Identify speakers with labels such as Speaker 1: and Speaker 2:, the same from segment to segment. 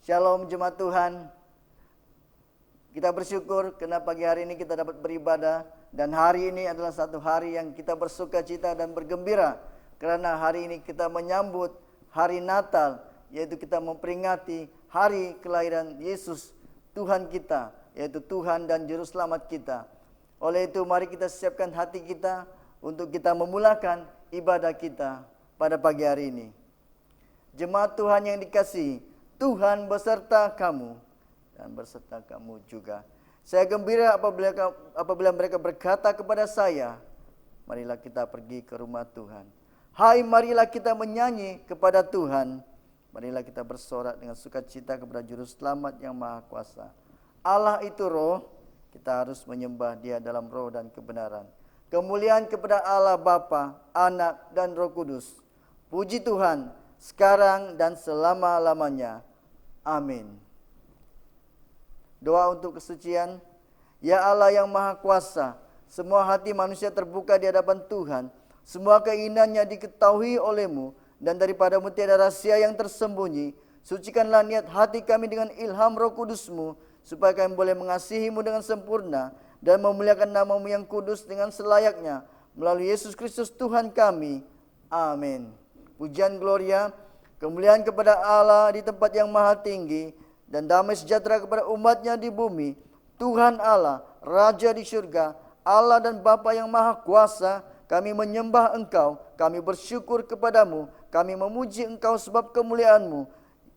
Speaker 1: Shalom jemaat Tuhan. Kita bersyukur karena pagi hari ini kita dapat beribadah. Dan hari ini adalah satu hari yang kita bersuka cita dan bergembira. Karena hari ini kita menyambut hari Natal. Yaitu kita memperingati hari kelahiran Yesus Tuhan kita. Yaitu Tuhan dan Juru Selamat kita. Oleh itu mari kita siapkan hati kita untuk kita memulakan ibadah kita pada pagi hari ini. Jemaat Tuhan yang dikasihi, Tuhan beserta kamu dan beserta kamu juga. Saya gembira apabila mereka berkata kepada saya, marilah kita pergi ke rumah Tuhan. Hai, marilah kita menyanyi kepada Tuhan. Marilah kita bersorak dengan sukacita kepada Juru Selamat yang Maha Kuasa. Allah itu roh, kita harus menyembah Dia dalam roh dan kebenaran. Kemuliaan kepada Allah Bapa, Anak dan Roh Kudus. Puji Tuhan sekarang dan selama-lamanya. Amin. Doa untuk kesucian. Ya Allah yang Maha Kuasa, semua hati manusia terbuka di hadapan Tuhan. Semua keinginannya diketahui oleh-Mu, dan daripadamu tiada rahasia yang tersembunyi. Sucikanlah niat hati kami dengan ilham Roh Kudus-Mu, supaya kami boleh mengasihi-Mu dengan sempurna, dan memuliakan nama-Mu yang kudus dengan selayaknya, melalui Yesus Kristus Tuhan kami. Amin. Pujian gloria, kemuliaan kepada Allah di tempat yang maha tinggi, dan damai sejahtera kepada umat-Nya di bumi. Tuhan Allah, Raja di surga, Allah dan Bapa yang Maha Kuasa, kami menyembah Engkau, kami bersyukur kepadamu, kami memuji Engkau sebab kemuliaan-Mu.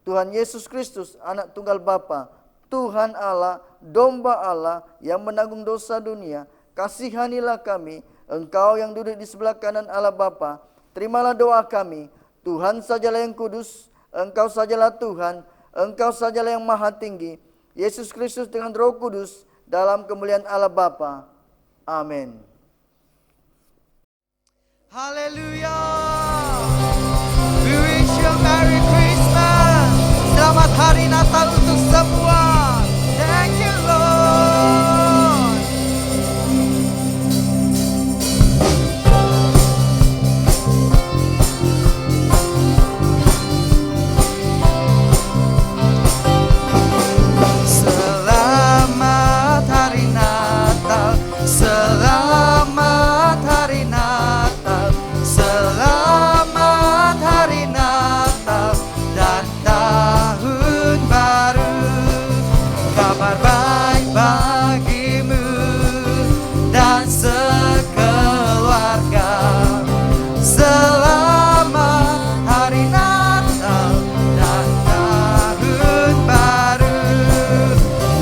Speaker 1: Tuhan Yesus Kristus, Anak Tunggal Bapa, Tuhan Allah, Domba Allah yang menanggung dosa dunia, kasihanilah kami. Engkau yang duduk di sebelah kanan Allah Bapa, terimalah doa kami. Tuhan sajalah yang kudus, Engkau sajalah Tuhan, Engkau sajalah yang maha tinggi. Yesus Kristus dengan Roh Kudus dalam kemuliaan Allah Bapa. Amin.
Speaker 2: Haleluya. We wish you a Merry Christmas. Selamat Hari Natal untuk semua. Thank you Lord. Selamat Hari Natal, selamat Hari Natal, selamat Hari Natal dan Tahun Baru. Kabar baik bagimu dan sekeluarga. Selamat Hari Natal dan Tahun Baru.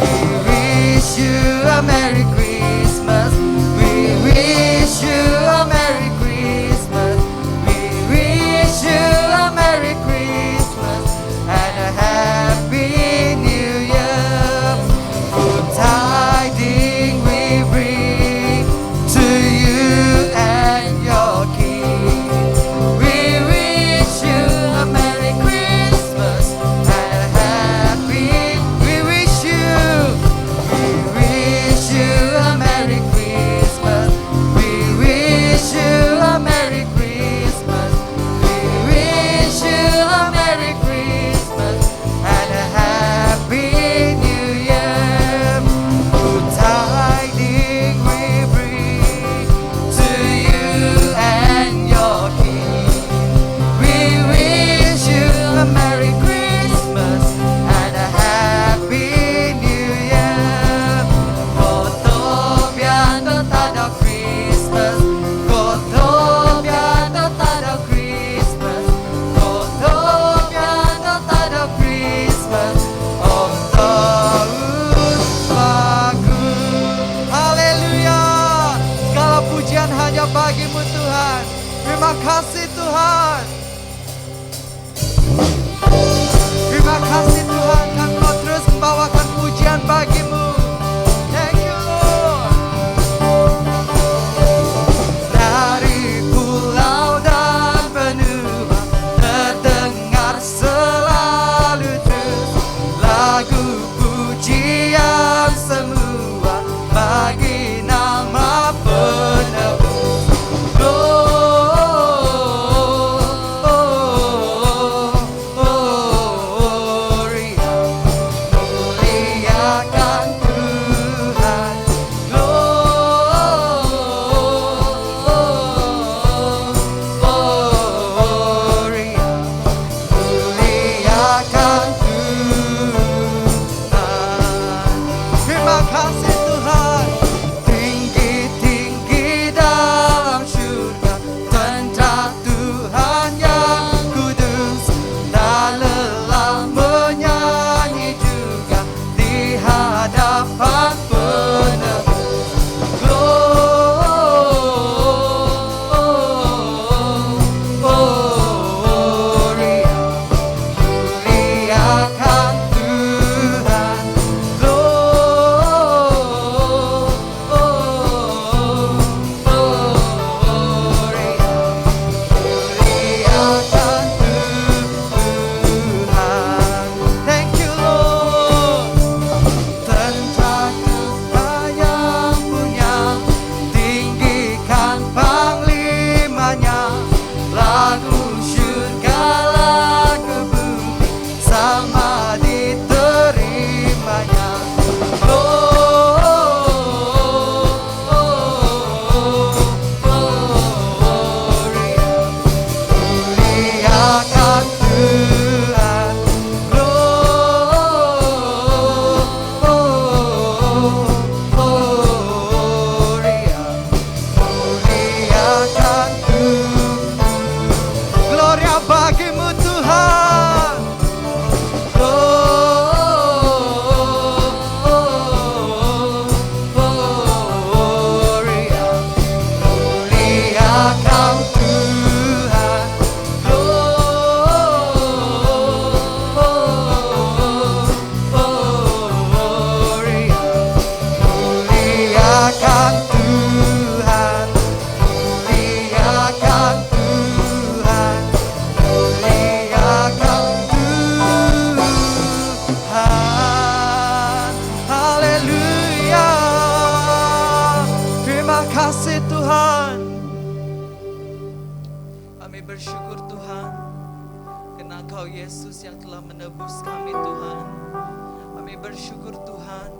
Speaker 2: We wish you a Merry Christmas. We wish you a Merry Christmas. We wish you a Merry Christmas and a Happy New Year. Good tidings we bring to you and your King. We wish you a Merry Christmas and a Happy. We wish you a Merry Christmas. We wish you a Merry Christmas. We wish you a Merry Christmas and a Happy New Year. Good tidings we bring to you and your King. We wish you a Merry Christmas and a Happy New Year. Gotobiando tada Christmas, gotobiando tada Christmas, gotobiando tada Christmas. Om tahun bagus. Haleluya. Segala pujian hanya bagi-Mu Tuhan. Terima kasih Tuhan. Terima kasih Tuhan, kami mau terus membawakan pujian bagi-Mu. Thank you Lord. Dari pulau dan benua terdengar selalu terus lagu pujian semua bagi nama penebus. Glory Yesus yang telah menebus kami Tuhan. Kami bersyukur Tuhan,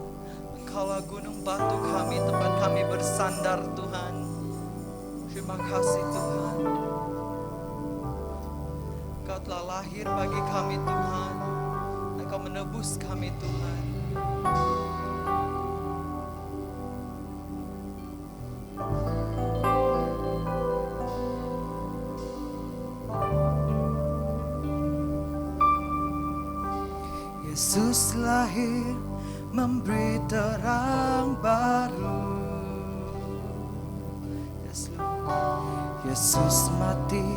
Speaker 2: Engkaulah gunung batu kami, tempat kami bersandar Tuhan. Terima kasih Tuhan. Engkau telah lahir bagi kami Tuhan. Engkau menebus kami Tuhan. Yesus lahir memberi terang baru. Yes, Lord. Yesus mati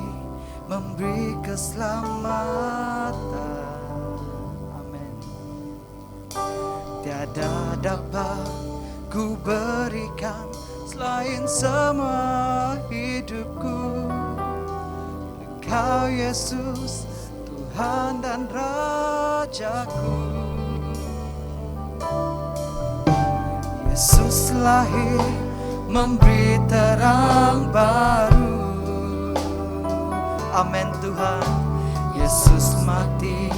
Speaker 2: memberi keselamatan. Amin. Tiada dapat ku berikan selain semua hidupku. Engkau Yesus, Tuhan dan Rajaku. Yesus lahir memberi terang baru. Amin Tuhan. Yesus mati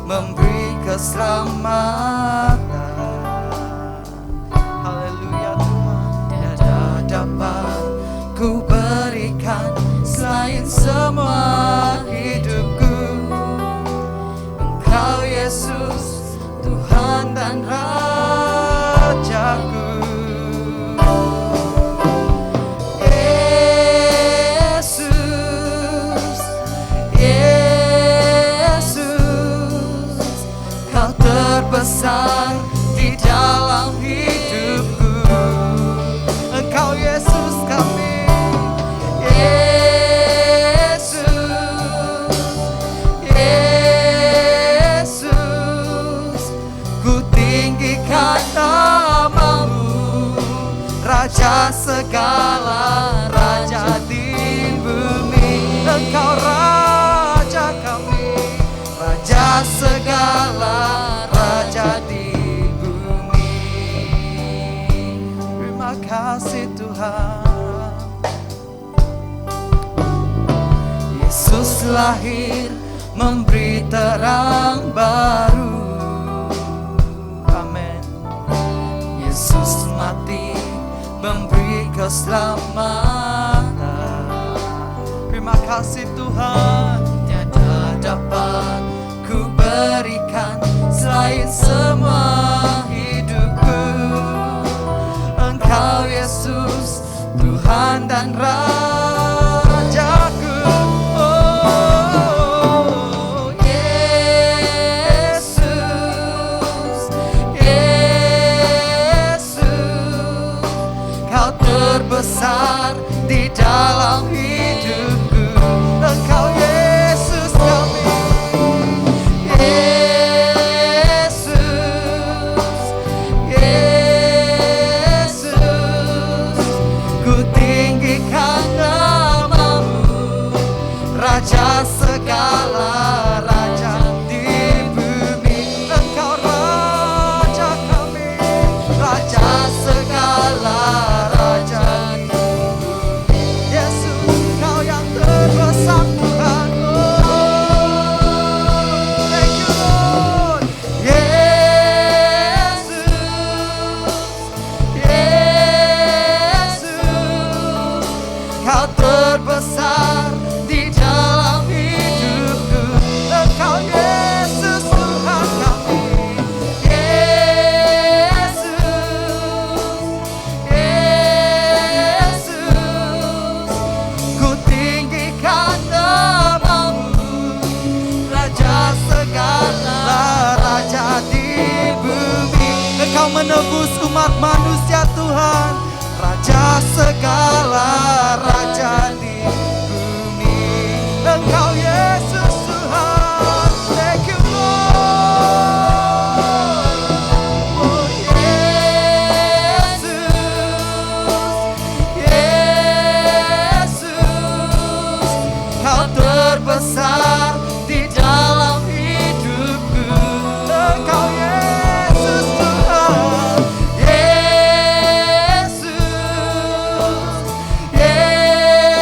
Speaker 2: memberi keselamatan. Haleluya Tuhan. Tiada dapat ku berikan selain semua hidupku. Engkau Yesus, Tuhan dan Rajaku. Yesus, Yesus, Kau terbesar di dalam hidupku. Engkau Yesus kami. Raja segala raja di bumi. Engkau Raja kami, Raja segala raja di bumi. Terima kasih Tuhan. Yesus lahir memberi terang baru. Amin. Yesus mati memberi keselamatan. Terima kasih Tuhan. Tiada dapat ku berikan selain semua hidupku. Engkau Yesus, Tuhan dan Rajaku. Oh Yesus, Yesus, Kau terbesar di dalam hidupku. Engkau Yesus kami. Yesus, Yesus, ku tinggikan namamu. Raja segala raja di bumi. Engkau Raja kami, Raja segala raja di bumi. Yesus, Kau yang terbesar Tuhan. Oh, thank you Lord. Yesus, Yesus, Kau terbesar di dalam hidupku. Engkau Yesus Tuhan kami. Yesus, Yesus, ku tinggikan namamu. Raja segala raja di bumi. Engkau menebus umat manusia Tuhan. Raja segala raja di bumi. Engkau Yesus Tuhan. Thank you Lord. Oh Yesus, Yesus, Kau terbesar di dalam hidupku. Engkau Yesus Tuhan. Yesus, Yesus,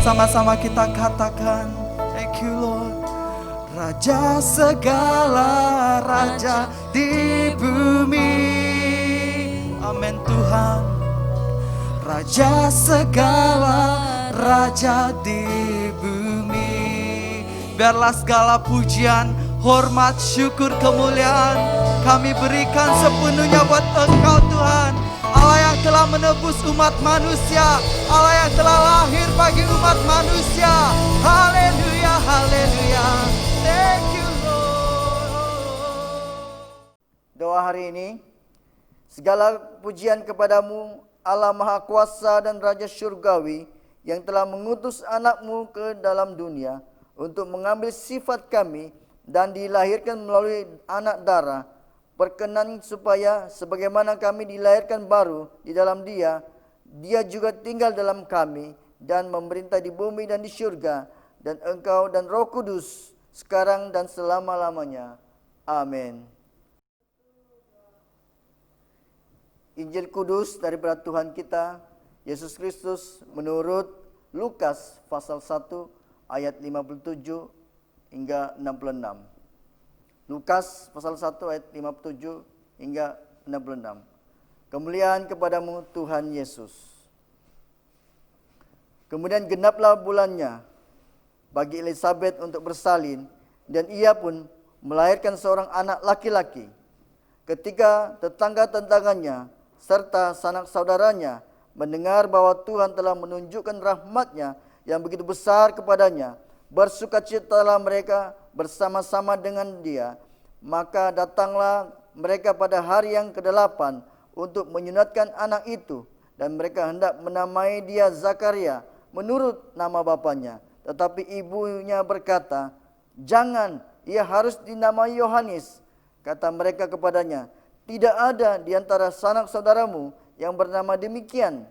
Speaker 2: sama-sama kita katakan, thank you Lord. Raja segala raja di bumi. Amin Tuhan. Raja segala raja di bumi. Biarlah segala pujian, hormat, syukur, kemuliaan kami berikan sepenuhnya buat Engkau Tuhan. Allah yang telah menebus umat manusia, Allah yang telah lahir bagi umat manusia. Haleluya, haleluya. Thank you Lord.
Speaker 1: Doa hari ini, segala pujian kepadamu Allah Maha Kuasa dan Raja Surgawi yang telah mengutus anak-Mu ke dalam dunia untuk mengambil sifat kami dan dilahirkan melalui anak darah. Berkenan supaya sebagaimana kami dilahirkan baru di dalam Dia, Dia juga tinggal dalam kami dan memerintah di bumi dan di surga, dan Engkau dan Roh Kudus sekarang dan selama-lamanya. Amin. Injil Kudus daripada Tuhan kita Yesus Kristus menurut Lukas pasal 1 ayat 57 hingga 66. Lukas pasal 1 ayat 57 hingga 66. Kemuliaan kepadamu Tuhan Yesus. Kemudian genaplah bulannya bagi Elizabeth untuk bersalin, dan ia pun melahirkan seorang anak laki-laki. Ketika tetangga-tetangganya serta sanak saudaranya mendengar bahwa Tuhan telah menunjukkan rahmat-Nya yang begitu besar kepadanya, bersukacitalah mereka bersama-sama dengan dia. Maka datanglah mereka pada hari yang ke-8 untuk menyunatkan anak itu, dan mereka hendak menamai dia Zakaria menurut nama bapaknya. Tetapi ibunya berkata, "Jangan, ia harus dinamai Yohanes." Kata mereka kepadanya, "Tidak ada di antara sanak saudaramu yang bernama demikian."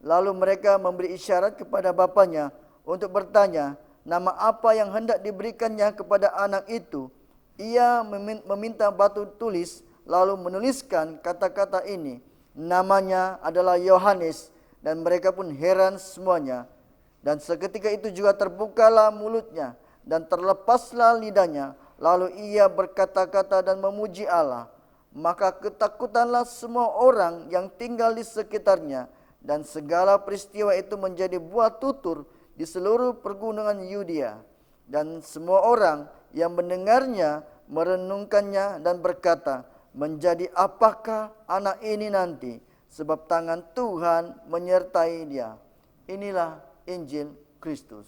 Speaker 1: Lalu mereka memberi isyarat kepada bapaknya untuk bertanya, nama apa yang hendak diberikannya kepada anak itu. Ia meminta batu tulis, lalu menuliskan kata-kata ini, "Namanya adalah Yohanes." Dan mereka pun heran semuanya. Dan seketika itu juga terbukalah mulutnya dan terlepaslah lidahnya. Lalu ia berkata-kata dan memuji Allah. Maka ketakutanlah semua orang yang tinggal di sekitarnya. Dan segala peristiwa itu menjadi buah tutur di seluruh pergunungan Yudea. Dan semua orang yang mendengarnya merenungkannya dan berkata, "Menjadi apakah anak ini nanti? Sebab tangan Tuhan menyertai dia." Inilah Injil Kristus.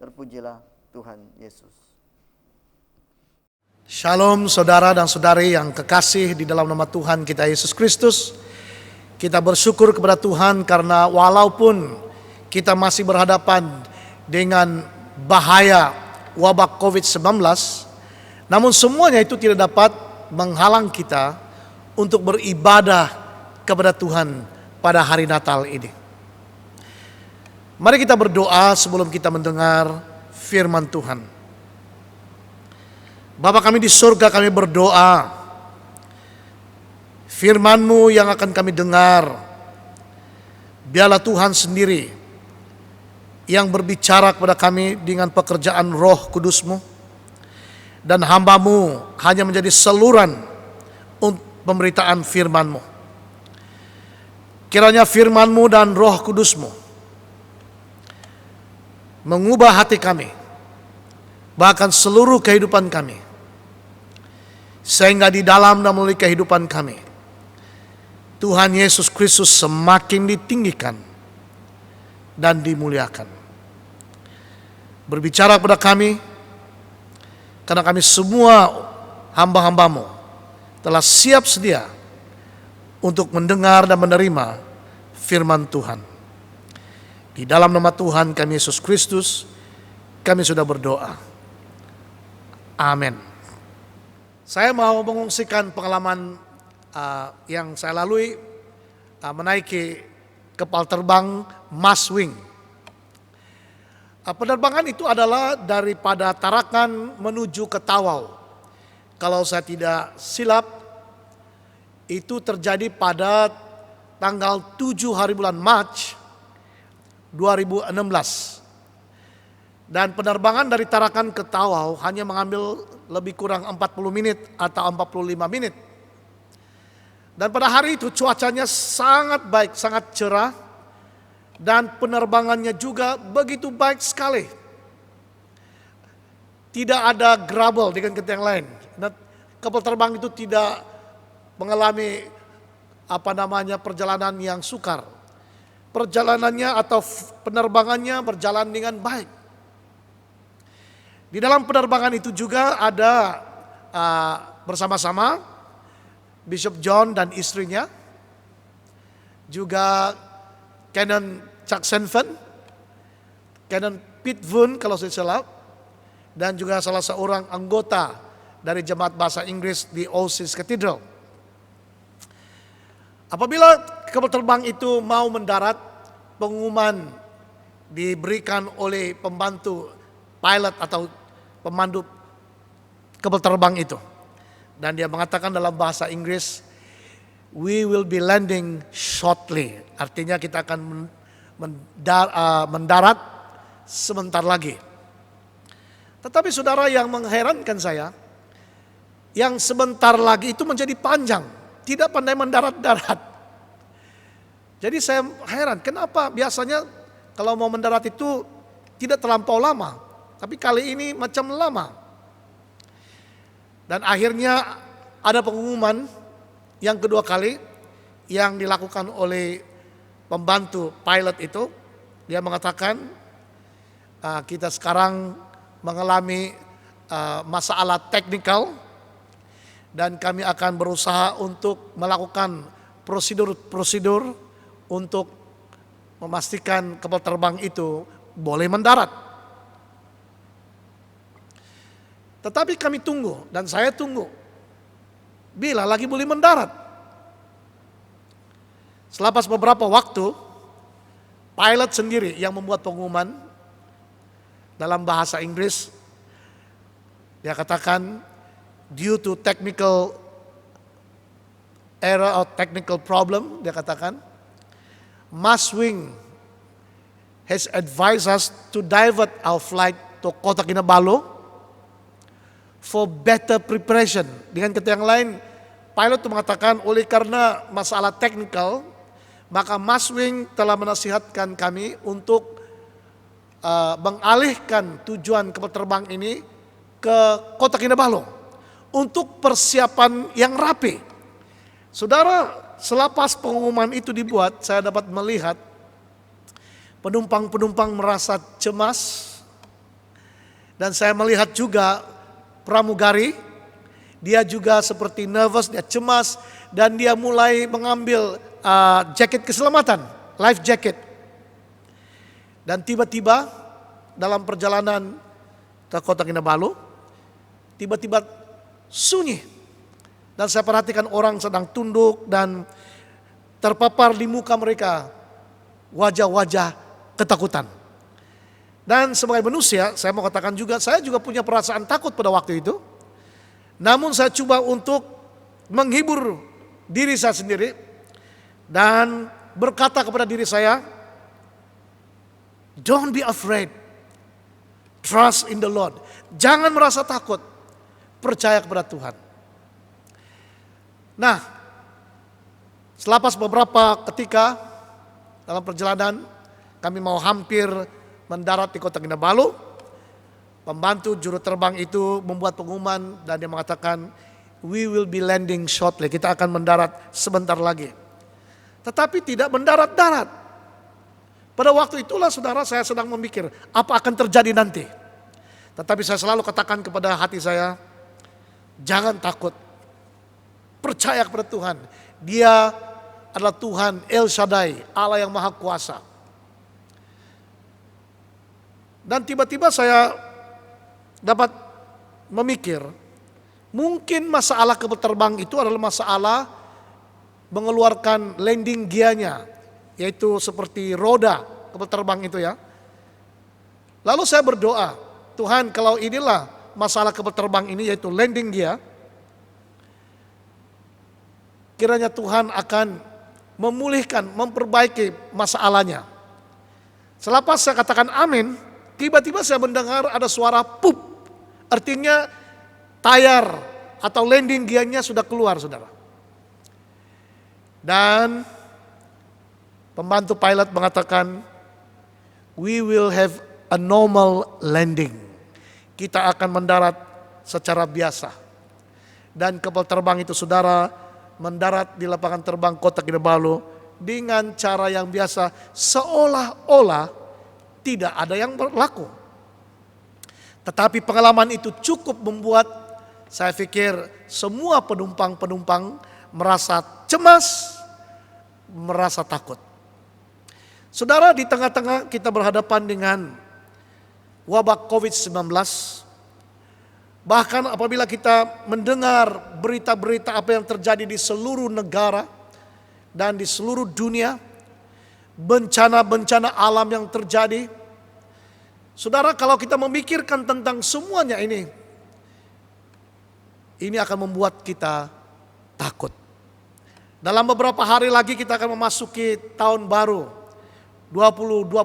Speaker 1: Terpujilah Tuhan Yesus.
Speaker 3: Shalom saudara dan saudari yang kekasih di dalam nama Tuhan kita Yesus Kristus. Kita bersyukur kepada Tuhan karena walaupun kita masih berhadapan dengan bahaya wabah COVID-19, namun semuanya itu tidak dapat menghalang kita untuk beribadah kepada Tuhan pada hari Natal ini. Mari kita berdoa sebelum kita mendengar firman Tuhan. Bapa kami di surga, kami berdoa, firman-Mu yang akan kami dengar, biarlah Tuhan sendiri yang berbicara kepada kami dengan pekerjaan Roh Kudus-Mu, dan hamba-Mu hanya menjadi saluran untuk pemberitaan firman-Mu. Kiranya firman-Mu dan Roh Kudus-Mu mengubah hati kami, bahkan seluruh kehidupan kami, sehingga di dalam dan melalui kehidupan kami, Tuhan Yesus Kristus semakin ditinggikan dan dimuliakan. Berbicara kepada kami, karena kami semua hamba-hamba-Mu telah siap sedia untuk mendengar dan menerima firman Tuhan. Di dalam nama Tuhan kami Yesus Kristus, kami sudah berdoa. Amin. Saya mau mengungsikan pengalaman yang saya lalui menaiki kapal terbang Maswing. Penerbangan itu adalah daripada Tarakan menuju ke Tawau. Kalau saya tidak silap, itu terjadi pada tanggal 7 hari bulan Mac 2016. Dan penerbangan dari Tarakan ke Tawau hanya mengambil lebih kurang 40 menit atau 45 menit. Dan pada hari itu cuacanya sangat baik, sangat cerah. Dan penerbangannya juga begitu baik sekali. Tidak ada trouble dengan kereta yang lain. Dan kapal terbang itu tidak mengalami perjalanan yang sukar. Perjalanannya atau penerbangannya berjalan dengan baik. Di dalam penerbangan itu juga ada bersama-sama Bishop John dan istrinya, juga Canon Chuck Senfen, Canon Pete Voon kalau saya salah, dan juga salah seorang anggota dari jemaat bahasa Inggris di All Saints Cathedral. Apabila kapal terbang itu mau mendarat, pengumuman diberikan oleh pembantu pilot atau pemandu kapal terbang itu. Dan dia mengatakan dalam bahasa Inggris, "We will be landing shortly." Artinya kita akan mendarat sebentar lagi. Tetapi saudara, yang mengherankan saya, yang sebentar lagi itu menjadi panjang, tidak pandai mendarat-darat. Jadi saya heran, kenapa biasanya kalau mau mendarat itu tidak terlampau lama, tapi kali ini macam lama. Dan akhirnya ada pengumuman yang kedua kali yang dilakukan oleh pembantu pilot itu. Dia mengatakan, kita sekarang mengalami masalah teknikal dan kami akan berusaha untuk melakukan prosedur untuk memastikan kapal terbang itu boleh mendarat. Tetapi kami tunggu, dan saya tunggu, bila lagi boleh mendarat. Selepas beberapa waktu, pilot sendiri yang membuat pengumuman dalam bahasa Inggris. Dia katakan, due to technical error or technical problem, dia katakan, Maswing has advised us to divert our flight to Kota Kinabalu for better preparation. Dengan kata yang lain, pilot itu mengatakan oleh karena masalah teknikal, maka Maswing telah menasihatkan kami untuk mengalihkan tujuan kapal terbang ini ke Kota Kinabalu untuk persiapan yang rapi. Saudara, selepas pengumuman itu dibuat, saya dapat melihat penumpang-penumpang merasa cemas, dan saya melihat juga pramugari, dia juga seperti nervous, dia cemas, dan dia mulai mengambil jaket keselamatan, life jacket. Dan tiba-tiba dalam perjalanan ke Kota Kinabalu, tiba-tiba sunyi. Dan saya perhatikan orang sedang tunduk dan terpapar di muka mereka wajah-wajah ketakutan. Dan sebagai manusia, saya mau katakan juga, saya juga punya perasaan takut pada waktu itu. Namun saya coba untuk menghibur diri saya sendiri dan berkata kepada diri saya, don't be afraid, trust in the Lord. Jangan merasa takut, percaya kepada Tuhan. Nah, selepas beberapa ketika dalam perjalanan, kami mau hampir mendarat di Kota Kinabalu, pembantu juru terbang itu membuat pengumuman dan dia mengatakan, we will be landing shortly, kita akan mendarat sebentar lagi. Tetapi tidak mendarat-darat. Pada waktu itulah saudara, saya sedang memikir apa akan terjadi nanti. Tetapi saya selalu katakan kepada hati saya, jangan takut, percaya kepada Tuhan. Dia adalah Tuhan El Shaddai, Allah yang Maha Kuasa. Dan tiba-tiba saya dapat memikir, mungkin masalah kapal terbang itu adalah masalah mengeluarkan landing gearnya, yaitu seperti roda kapal terbang itu ya. Lalu saya berdoa, Tuhan, kalau inilah masalah kapal terbang ini, yaitu landing gear, kiranya Tuhan akan memulihkan, memperbaiki masalahnya. Selepas saya katakan amin, tiba-tiba saya mendengar ada suara pup. Artinya tayar atau landing gearnya sudah keluar, saudara. Dan pembantu pilot mengatakan, we will have a normal landing. Kita akan mendarat secara biasa. Dan kapal terbang itu, saudara, mendarat di lapangan terbang Kota Kinabalu dengan cara yang biasa, seolah-olah tidak ada yang berlaku. Tetapi pengalaman itu cukup membuat saya pikir semua penumpang-penumpang merasa cemas, merasa takut. Saudara, di tengah-tengah kita berhadapan dengan wabah COVID-19, bahkan apabila kita mendengar berita-berita apa yang terjadi di seluruh negara dan di seluruh dunia, bencana-bencana alam yang terjadi, saudara, kalau kita memikirkan tentang semuanya ini akan membuat kita takut. Dalam beberapa hari lagi kita akan memasuki tahun baru 2021.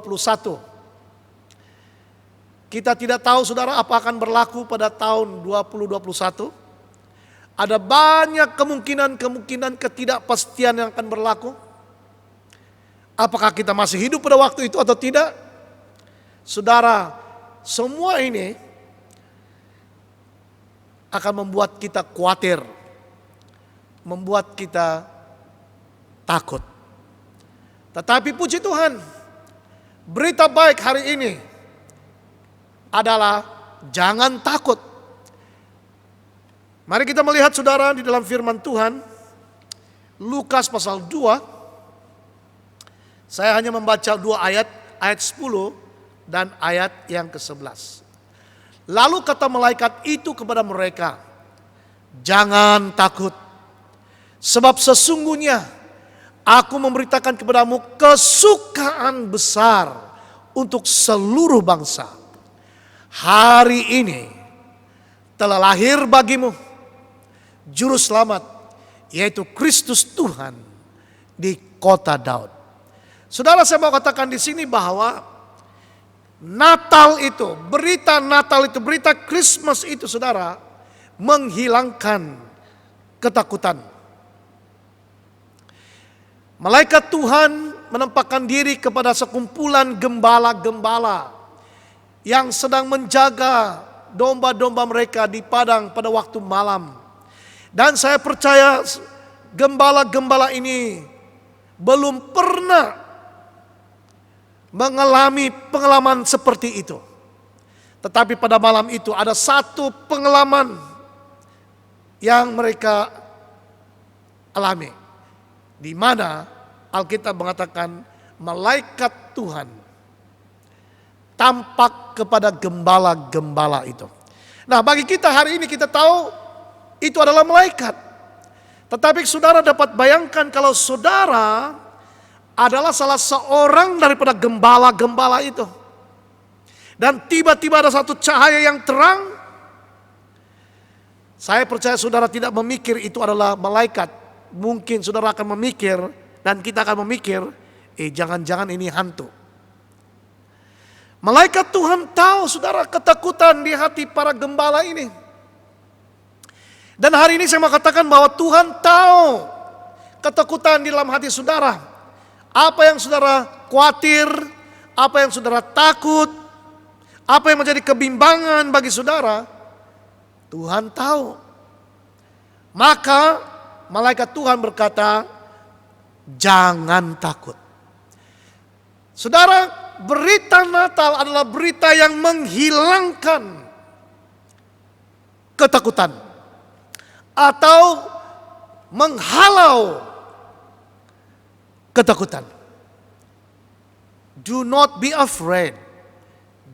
Speaker 3: Kita tidak tahu, saudara, apa akan berlaku pada tahun 2021. Ada banyak kemungkinan ketidakpastian yang akan berlaku. Apakah kita masih hidup pada waktu itu atau tidak? Saudara, semua ini akan membuat kita khawatir, membuat kita takut. Tetapi puji Tuhan, berita baik hari ini adalah jangan takut. Mari kita melihat, saudara, di dalam firman Tuhan, Lukas pasal 2. Saya hanya membaca 2 ayat 10 dan ayat yang ke-11. Lalu kata malaikat itu kepada mereka, jangan takut, sebab sesungguhnya aku memberitakan kepadamu kesukaan besar untuk seluruh bangsa. Hari ini telah lahir bagimu Juru Selamat, yaitu Kristus Tuhan di kota Daud. Saudara, saya mau katakan di sini bahwa Natal itu, berita Natal itu, berita Christmas itu, saudara, menghilangkan ketakutan. Malaikat Tuhan menempatkan diri kepada sekumpulan gembala-gembala yang sedang menjaga domba-domba mereka di padang pada waktu malam. Dan saya percaya gembala-gembala ini belum pernah mengalami pengalaman seperti itu. Tetapi pada malam itu ada satu pengalaman yang mereka alami, di mana Alkitab mengatakan malaikat Tuhan tampak kepada gembala-gembala itu. Nah, bagi kita hari ini kita tahu itu adalah malaikat. Tetapi saudara dapat bayangkan kalau saudara adalah salah seorang daripada gembala-gembala itu. Dan tiba-tiba ada satu cahaya yang terang. Saya percaya saudara tidak memikir itu adalah malaikat. Mungkin saudara akan memikir, dan kita akan memikir, jangan-jangan ini hantu. Malaikat Tuhan tahu, saudara, ketakutan di hati para gembala ini. Dan hari ini saya mau katakan bahwa Tuhan tahu ketakutan di dalam hati saudara. Apa yang saudara khawatir, apa yang saudara takut, apa yang menjadi kebimbangan bagi saudara, Tuhan tahu. Maka malaikat Tuhan berkata, jangan takut. Saudara, berita Natal adalah berita yang menghilangkan ketakutan atau menghalau ketakutan. Do not be afraid.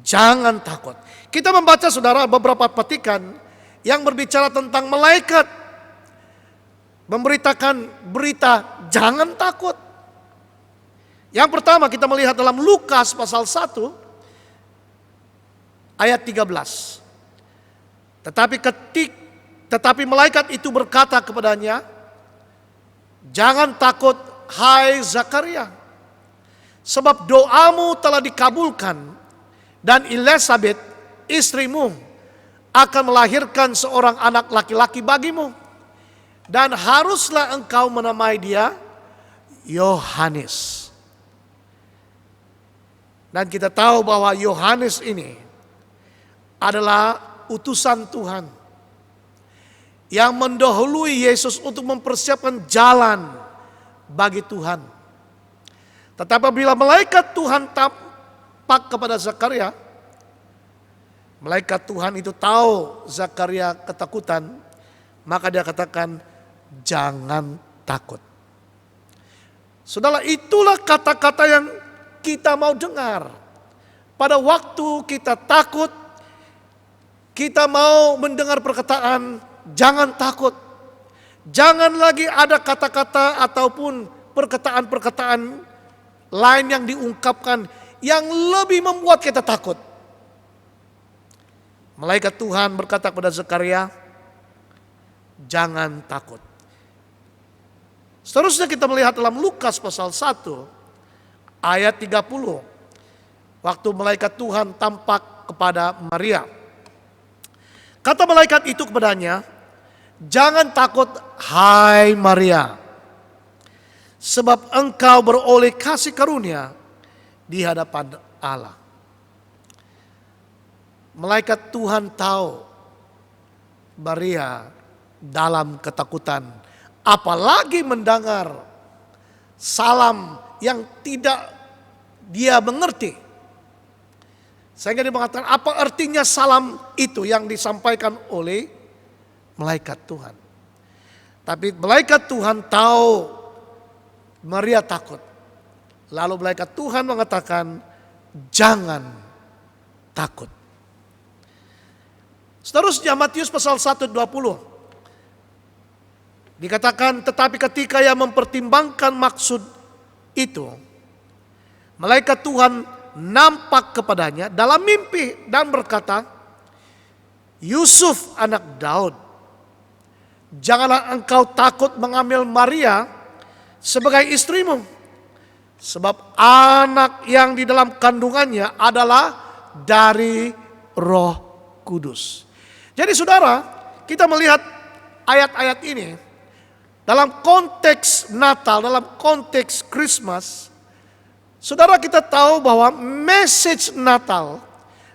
Speaker 3: Jangan takut. Kita membaca, saudara, beberapa petikan yang berbicara tentang malaikat memberitakan berita jangan takut. Yang pertama kita melihat dalam Lukas pasal 1 ayat 13. Tetapi malaikat itu berkata kepadanya, jangan takut, hai Zakaria, sebab doamu telah dikabulkan, dan Elizabeth, istrimu, akan melahirkan seorang anak laki-laki bagimu. Dan haruslah engkau menamai dia Yohanes. Dan kita tahu bahwa Yohanes ini adalah utusan Tuhan yang mendahului Yesus untuk mempersiapkan jalan bagi Tuhan. Tetapi bila malaikat Tuhan tampak kepada Zakaria, malaikat Tuhan itu tahu Zakaria ketakutan, maka dia katakan, jangan takut. Saudara, itulah kata-kata yang kita mau dengar. Pada waktu kita takut, kita mau mendengar perkataan, jangan takut. Jangan lagi ada kata-kata ataupun perkataan-perkataan lain yang diungkapkan yang lebih membuat kita takut. Malaikat Tuhan berkata kepada Zakaria, jangan takut. Seterusnya kita melihat dalam Lukas pasal 1 ayat 30. Waktu malaikat Tuhan tampak kepada Maria. Kata malaikat itu kepadanya, jangan takut hai Maria, sebab engkau beroleh kasih karunia di hadapan Allah. Malaikat Tuhan tahu Maria dalam ketakutan, apalagi mendengar salam yang tidak dia mengerti. Sehingga dia mengatakan, apa artinya salam itu yang disampaikan oleh malaikat Tuhan. Tapi malaikat Tuhan tahu Maria takut. Lalu malaikat Tuhan mengatakan, jangan takut. Seterusnya Matius pasal 1:20. Dikatakan, tetapi ketika ia mempertimbangkan maksud itu, malaikat Tuhan nampak kepadanya dalam mimpi dan berkata, Yusuf anak Daud, janganlah engkau takut mengambil Maria sebagai istrimu, sebab anak yang di dalam kandungannya adalah dari Roh Kudus. Jadi saudara, kita melihat ayat-ayat ini dalam konteks Natal, dalam konteks Christmas. Saudara, kita tahu bahwa message Natal,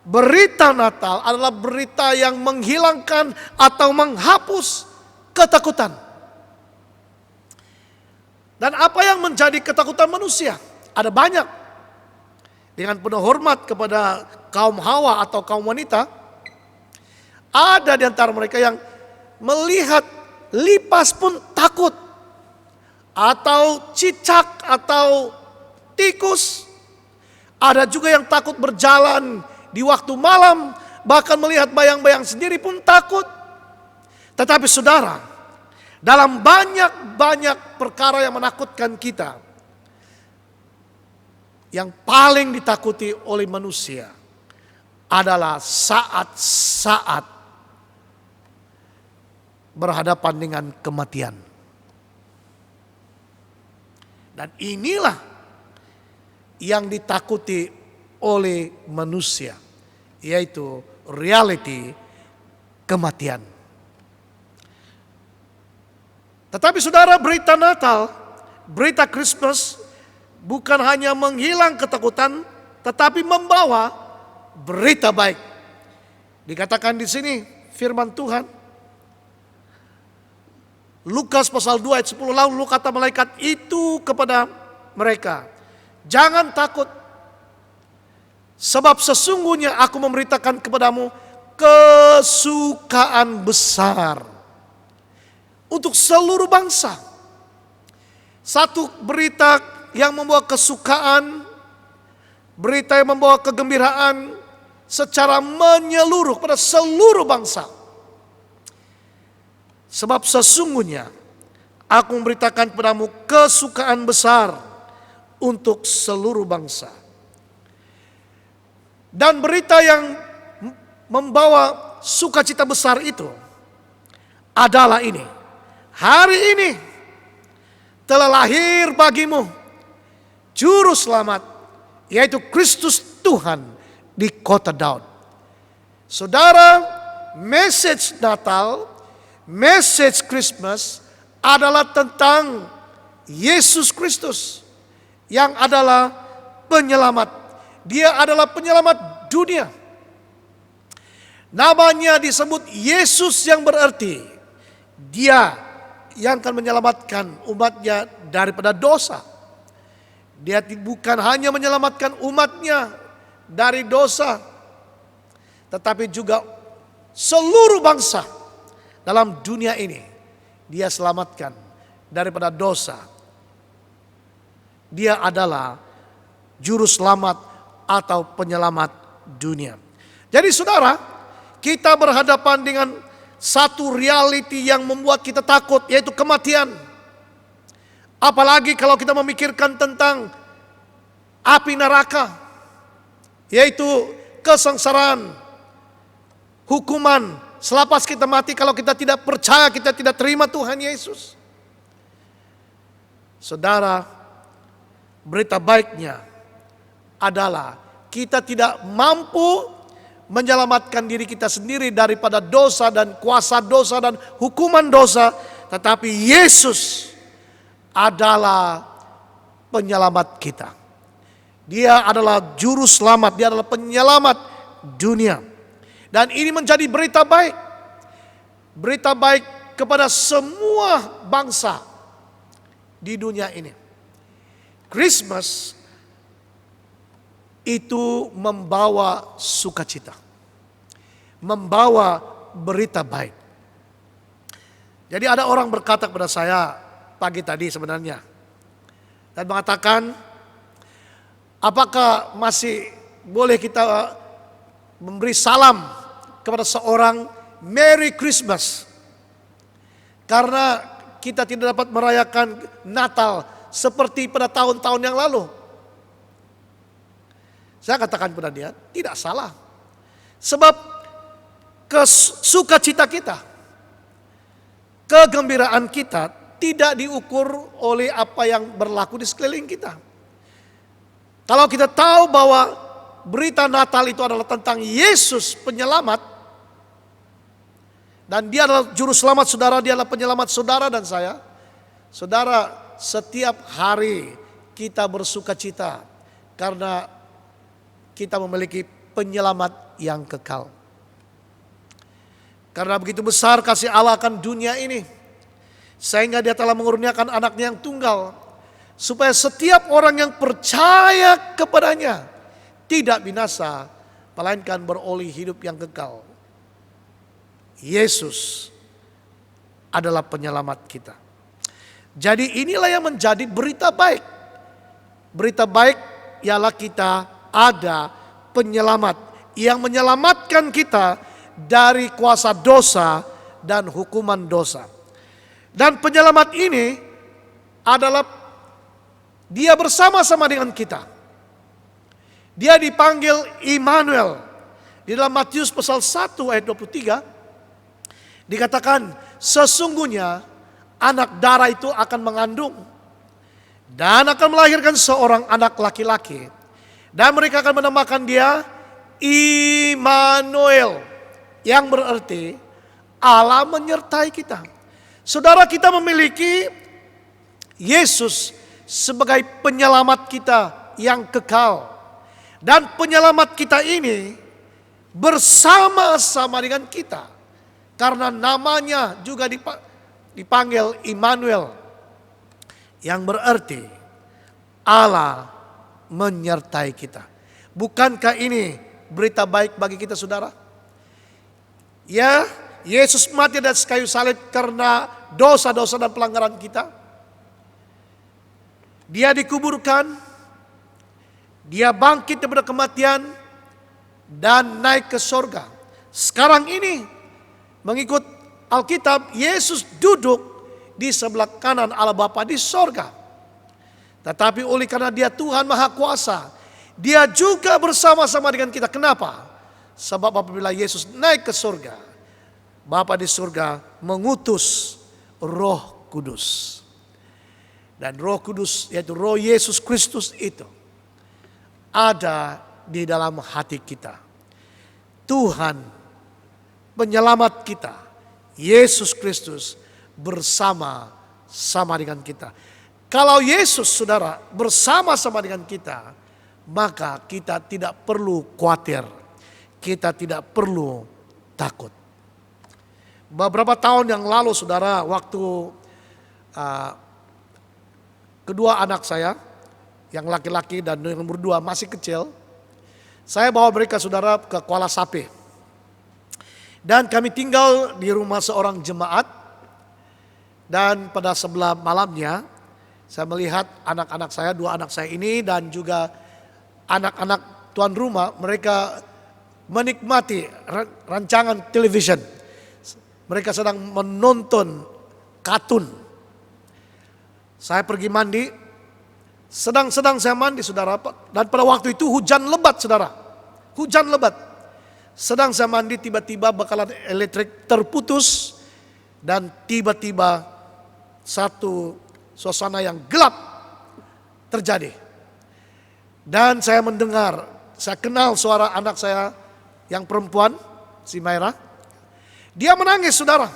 Speaker 3: berita Natal adalah berita yang menghilangkan atau menghapus ketakutan. Dan apa yang menjadi ketakutan manusia? Ada banyak. Dengan penuh hormat kepada kaum Hawa atau kaum wanita, ada di antara mereka yang melihat lipas pun takut, atau cicak, atau tikus. Ada juga yang takut berjalan di waktu malam, bahkan melihat bayang-bayang sendiri pun takut. Tetapi saudara, dalam banyak-banyak perkara yang menakutkan kita, yang paling ditakuti oleh manusia adalah saat-saat berhadapan dengan kematian. Dan inilah yang ditakuti oleh manusia, yaitu reality kematian. Tetapi saudara, berita Natal, berita Christmas bukan hanya menghilang ketakutan, tetapi membawa berita baik. Dikatakan di sini firman Tuhan, Lukas pasal 2 ayat 10, lalu kata malaikat itu kepada mereka, jangan takut, sebab sesungguhnya aku memberitakan kepadamu kesukaan besar untuk seluruh bangsa. Satu berita yang membawa kesukaan, berita yang membawa kegembiraan secara menyeluruh pada seluruh bangsa. Sebab sesungguhnya aku memberitakan kepadamu kesukaan besar untuk seluruh bangsa. Dan berita yang membawa sukacita besar itu adalah ini. Hari ini telah lahir bagimu Juru Selamat, yaitu Kristus Tuhan di kota Daud. Saudara, message Natal, message Christmas adalah tentang Yesus Kristus yang adalah penyelamat. Dia adalah penyelamat dunia. Namanya disebut Yesus yang berarti Dia yang akan menyelamatkan umatnya daripada dosa. Dia bukan hanya menyelamatkan umatnya dari dosa, tetapi juga seluruh bangsa dalam dunia ini Dia selamatkan daripada dosa. Dia adalah juru selamat atau penyelamat dunia. Jadi saudara, kita berhadapan dengan satu reality yang membuat kita takut, yaitu kematian. Apalagi kalau kita memikirkan tentang api neraka, yaitu kesengsaraan, hukuman selepas kita mati kalau kita tidak percaya, kita tidak terima Tuhan Yesus. Saudara, berita baiknya adalah kita tidak mampu menyelamatkan diri kita sendiri daripada dosa dan kuasa dosa dan hukuman dosa, tetapi Yesus adalah penyelamat kita. Dia adalah juru selamat, dia adalah penyelamat dunia. Dan ini menjadi berita baik. Berita baik kepada semua bangsa di dunia ini. Christmas itu membawa sukacita, membawa berita baik. Jadi ada orang berkata kepada saya pagi tadi sebenarnya, dan mengatakan, apakah masih boleh kita memberi salam kepada seorang Merry Christmas, karena kita tidak dapat merayakan Natal seperti pada tahun-tahun yang lalu. Saya katakan kepada dia, tidak salah. Sebab sukacita kita, kegembiraan kita tidak diukur oleh apa yang berlaku di sekeliling kita. Kalau kita tahu bahwa berita Natal itu adalah tentang Yesus penyelamat, dan dia adalah juru selamat saudara, dia adalah penyelamat saudara dan saya. Saudara, setiap hari kita bersukacita karena kita memiliki penyelamat yang kekal. Karena begitu besar kasih Allah akan dunia ini, sehingga dia telah mengurniakan anaknya yang tunggal, supaya setiap orang yang percaya kepadanya tidak binasa, melainkan beroleh hidup yang kekal. Yesus adalah penyelamat kita. Jadi inilah yang menjadi berita baik. Berita baik ialah kita ada penyelamat yang menyelamatkan kita dari kuasa dosa dan hukuman dosa. Dan penyelamat ini adalah dia bersama-sama dengan kita. Dia dipanggil Immanuel. Di dalam Matius pasal 1 ayat 23 dikatakan, sesungguhnya anak darah itu akan mengandung dan akan melahirkan seorang anak laki-laki. Dan mereka akan menamakan dia Immanuel, yang berarti Allah menyertai kita. Saudara, kita memiliki Yesus sebagai penyelamat kita yang kekal. Dan penyelamat kita ini bersama-sama dengan kita. Karena namanya juga dipanggil Immanuel, yang berarti Allah menyertai kita. Bukankah ini berita baik bagi kita, saudara? Ya, Yesus mati di atas kayu salib karena dosa-dosa dan pelanggaran kita. Dia dikuburkan, dia bangkit daripada kematian dan naik ke sorga. Sekarang ini mengikut Alkitab, Yesus duduk di sebelah kanan Allah Bapa di sorga. Tetapi oleh karena dia Tuhan Maha Kuasa, dia juga bersama-sama dengan kita. Kenapa? Sebab apabila Yesus naik ke surga, Bapa di surga mengutus Roh Kudus. Dan Roh Kudus, yaitu Roh Yesus Kristus itu, ada di dalam hati kita. Tuhan penyelamat kita, Yesus Kristus bersama-sama dengan kita. Kalau Yesus, saudara, bersama-sama dengan kita, maka kita tidak perlu khawatir, kita tidak perlu takut. Beberapa tahun yang lalu, saudara, waktu kedua anak saya, yang laki-laki dan yang nomor 2 masih kecil, saya bawa mereka, saudara, ke Kuala Sape. Dan kami tinggal di rumah seorang jemaat. Dan pada sebelah malamnya, saya melihat anak-anak saya, 2 anak saya ini dan juga anak-anak tuan rumah, mereka menikmati rancangan television. Mereka sedang menonton kartun. Saya pergi mandi, sedang saya mandi, saudara, dan pada waktu itu hujan lebat, saudara. Hujan lebat. Sedang saya mandi, tiba-tiba bakalan elektrik terputus dan tiba-tiba satu suasana yang gelap terjadi. Dan saya mendengar, saya kenal suara anak saya yang perempuan, si Maira. Dia menangis, saudara.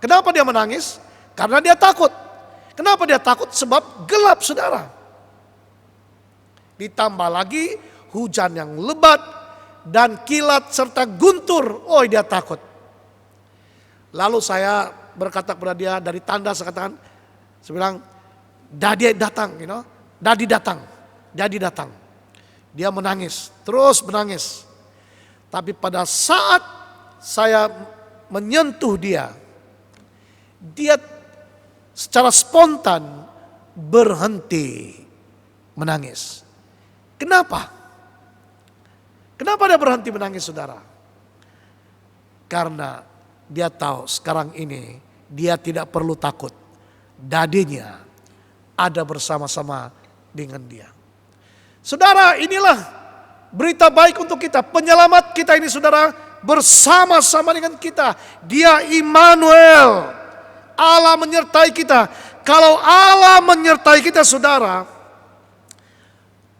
Speaker 3: Kenapa dia menangis? Karena dia takut. Kenapa dia takut? Sebab gelap, saudara. Ditambah lagi hujan yang lebat dan kilat serta guntur. Oh, dia takut. Lalu saya berkata kepada dia dari tanda, saya katakan, saya bilang, Dadi datang, Dadi datang. Dadi datang. Dia menangis, terus menangis. Tapi pada saat saya menyentuh dia secara spontan berhenti menangis. Kenapa? Kenapa dia berhenti menangis, saudara? Karena dia tahu sekarang ini dia tidak perlu takut. Dadinya ada bersama-sama dengan dia. Saudara, inilah berita baik untuk kita. Penyelamat kita ini, saudara, bersama-sama dengan kita. Dia Immanuel. Allah menyertai kita. Kalau Allah menyertai kita, saudara,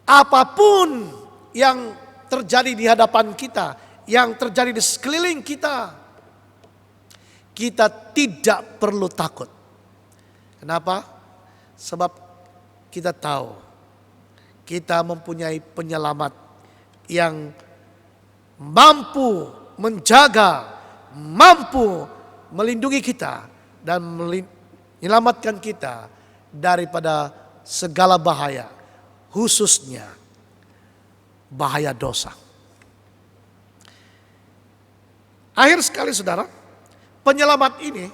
Speaker 3: apapun yang terjadi di hadapan kita, yang terjadi di sekeliling kita, kita tidak perlu takut. Kenapa? Sebab kita tahu kita mempunyai penyelamat yang mampu menjaga, mampu melindungi kita dan menyelamatkan kita daripada segala bahaya, khususnya bahaya dosa. Akhir sekali, saudara, penyelamat ini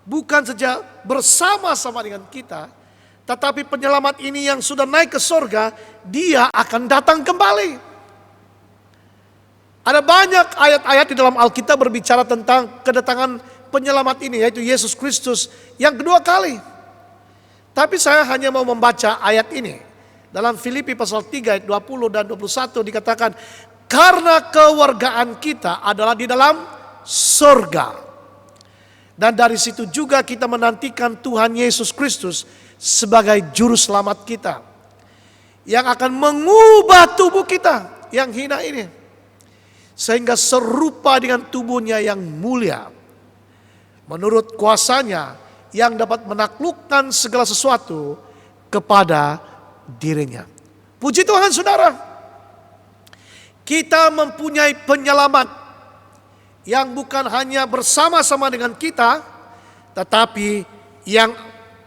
Speaker 3: bukan saja bersama-sama dengan kita, tetapi penyelamat ini yang sudah naik ke sorga, dia akan datang kembali. Ada banyak ayat-ayat di dalam Alkitab berbicara tentang kedatangan penyelamat ini, yaitu Yesus Kristus yang kedua kali. Tapi saya hanya mau membaca ayat ini. Dalam Filipi pasal 3 ayat 20 dan 21 dikatakan, karena kewargaan kita adalah di dalam sorga. Dan dari situ juga kita menantikan Tuhan Yesus Kristus sebagai juru selamat kita, yang akan mengubah tubuh kita yang hina ini sehingga serupa dengan tubuhnya yang mulia, menurut kuasanya yang dapat menaklukkan segala sesuatu kepada dirinya. Puji Tuhan, saudara, kita mempunyai penyelamat yang bukan hanya bersama-sama dengan kita, tetapi yang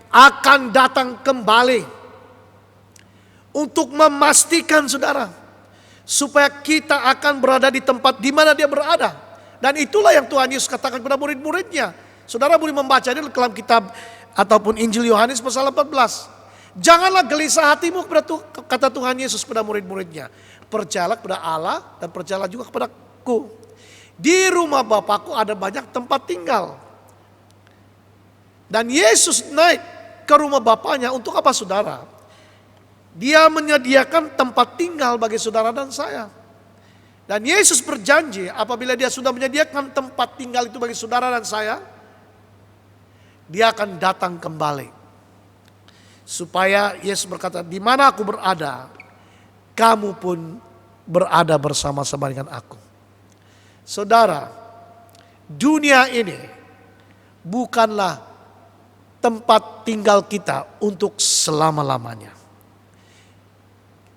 Speaker 3: akan datang kembali untuk memastikan, saudara, supaya kita akan berada di tempat di mana dia berada. Dan itulah yang Tuhan Yesus katakan kepada murid-muridnya. Saudara boleh membaca di dalam kitab ataupun Injil Yohanes pasal 14. Janganlah gelisah hatimu kepada kata Tuhan Yesus kepada murid-muridnya. Percayalah kepada Allah dan percayalah juga kepadaku. Di rumah Bapakku ada banyak tempat tinggal. Dan Yesus naik ke rumah Bapaknya untuk apa, saudara? Dia menyediakan tempat tinggal bagi saudara dan saya. Dan Yesus berjanji apabila dia sudah menyediakan tempat tinggal itu bagi saudara dan saya, dia akan datang kembali. Supaya Yesus berkata, di mana aku berada, kamu pun berada bersama-sama dengan aku. Saudara, dunia ini bukanlah tempat tinggal kita untuk selama-lamanya.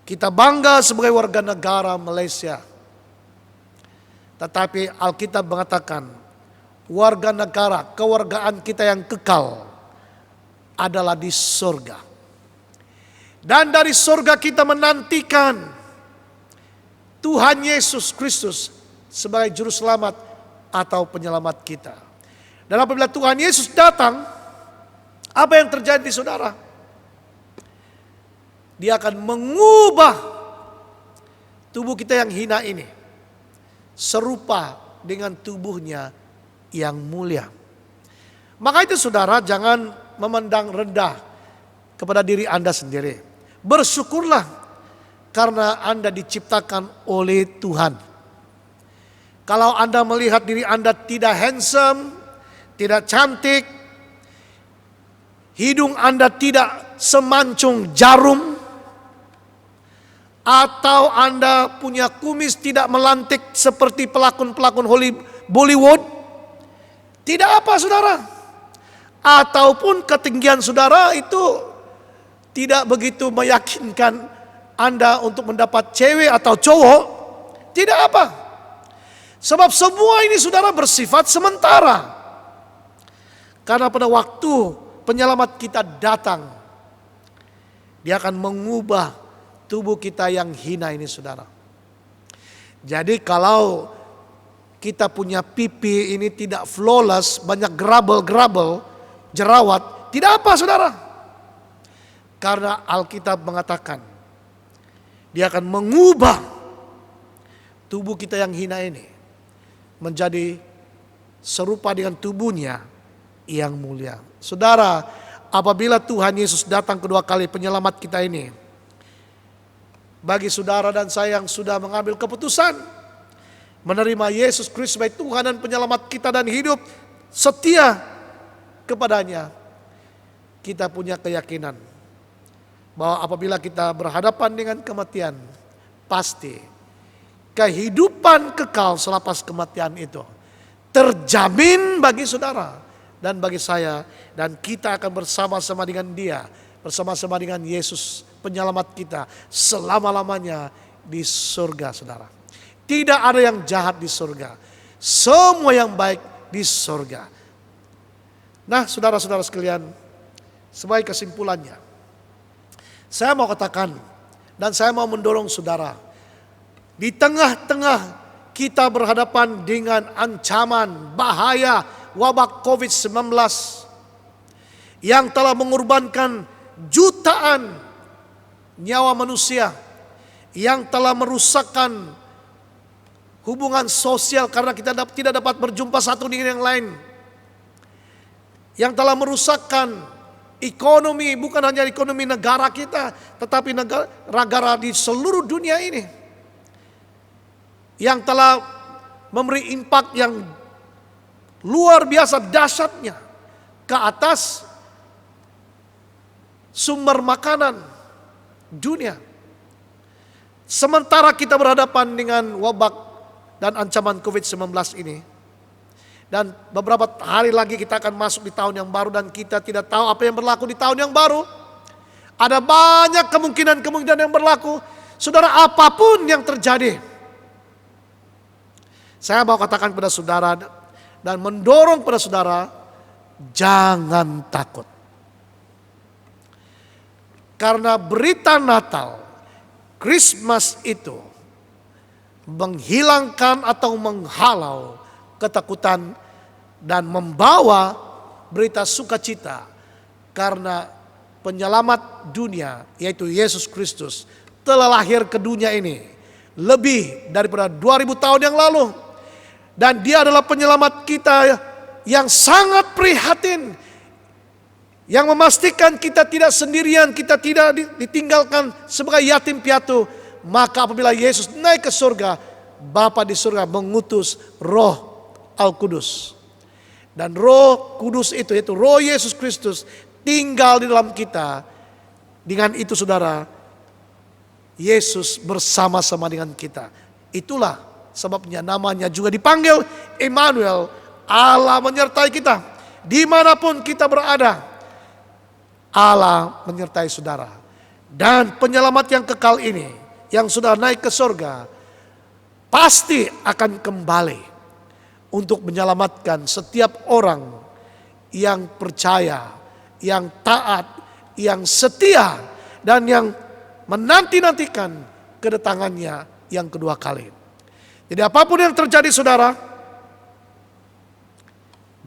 Speaker 3: Kita bangga sebagai warga negara Malaysia. Tetapi Alkitab mengatakan warga negara, kewargaan kita yang kekal adalah di surga. Dan dari surga kita menantikan Tuhan Yesus Kristus sebagai juru selamat atau penyelamat kita. Dan apabila Tuhan Yesus datang, apa yang terjadi saudara? Dia akan mengubah tubuh kita yang hina ini serupa dengan tubuhnya yang mulia. Maka itu saudara, jangan memandang rendah kepada diri Anda sendiri. Bersyukurlah karena Anda diciptakan oleh Tuhan. Kalau Anda melihat diri Anda tidak handsome, tidak cantik, hidung Anda tidak semancung jarum, atau Anda punya kumis tidak melantik seperti pelakon-pelakon Bollywood, tidak apa saudara. Ataupun ketinggian saudara itu tidak begitu meyakinkan Anda untuk mendapat cewek atau cowok, tidak apa. Sebab semua ini saudara bersifat sementara. Karena pada waktu penyelamat kita datang, Dia akan mengubah tubuh kita yang hina ini saudara. Jadi kalau kita punya pipi ini tidak flawless, banyak gerabel-gerabel, jerawat, tidak apa saudara. Karena Alkitab mengatakan Dia akan mengubah tubuh kita yang hina ini menjadi serupa dengan tubuhnya yang mulia. Saudara, apabila Tuhan Yesus datang kedua kali, penyelamat kita ini, bagi saudara dan saya yang sudah mengambil keputusan menerima Yesus Kristus sebagai Tuhan dan penyelamat kita dan hidup setia kepadanya, kita punya keyakinan bahwa apabila kita berhadapan dengan kematian, pasti kehidupan kekal selepas kematian itu terjamin bagi saudara dan bagi saya, dan kita akan bersama-sama dengan Dia, bersama-sama dengan Yesus penyelamat kita selama-lamanya di surga saudara. Tidak ada yang jahat di surga, semua yang baik di surga. Nah saudara-saudara sekalian, sebagai kesimpulannya, saya mau katakan dan saya mau mendorong saudara, di tengah-tengah kita berhadapan dengan ancaman bahaya wabah COVID-19 yang telah mengorbankan jutaan nyawa manusia, yang telah merusakkan hubungan sosial karena kita tidak dapat berjumpa satu dengan yang lain, yang telah merusakkan ekonomi, bukan hanya ekonomi negara kita, tetapi negara di seluruh dunia ini, yang telah memberi impak yang luar biasa dahsyatnya ke atas sumber makanan dunia. Sementara kita berhadapan dengan wabak dan ancaman COVID-19 ini, dan beberapa hari lagi kita akan masuk di tahun yang baru, dan kita tidak tahu apa yang berlaku di tahun yang baru. Ada banyak kemungkinan yang berlaku. Saudara, apapun yang terjadi, saya mau katakan kepada saudara dan mendorong kepada saudara, jangan takut. Karena berita Natal, Christmas itu menghilangkan atau menghalau ketakutan dan membawa berita sukacita karena penyelamat dunia, yaitu Yesus Kristus, telah lahir ke dunia ini lebih daripada 2000 tahun yang lalu. Dan Dia adalah penyelamat kita yang sangat prihatin, yang memastikan kita tidak sendirian, kita tidak ditinggalkan sebagai yatim piatu. Maka apabila Yesus naik ke surga, Bapa di surga mengutus Roh Al-Kudus. Dan Roh Kudus itu, yaitu Roh Yesus Kristus, tinggal di dalam kita. Dengan itu saudara, Yesus bersama-sama dengan kita. Itulah sebabnya namanya juga dipanggil Immanuel, Allah menyertai kita. Dimanapun kita berada, Allah menyertai saudara. Dan penyelamat yang kekal ini, yang sudah naik ke surga, pasti akan kembali untuk menyelamatkan setiap orang yang percaya, yang taat, yang setia, dan yang menanti-nantikan kedatangannya yang kedua kali. Jadi apapun yang terjadi saudara,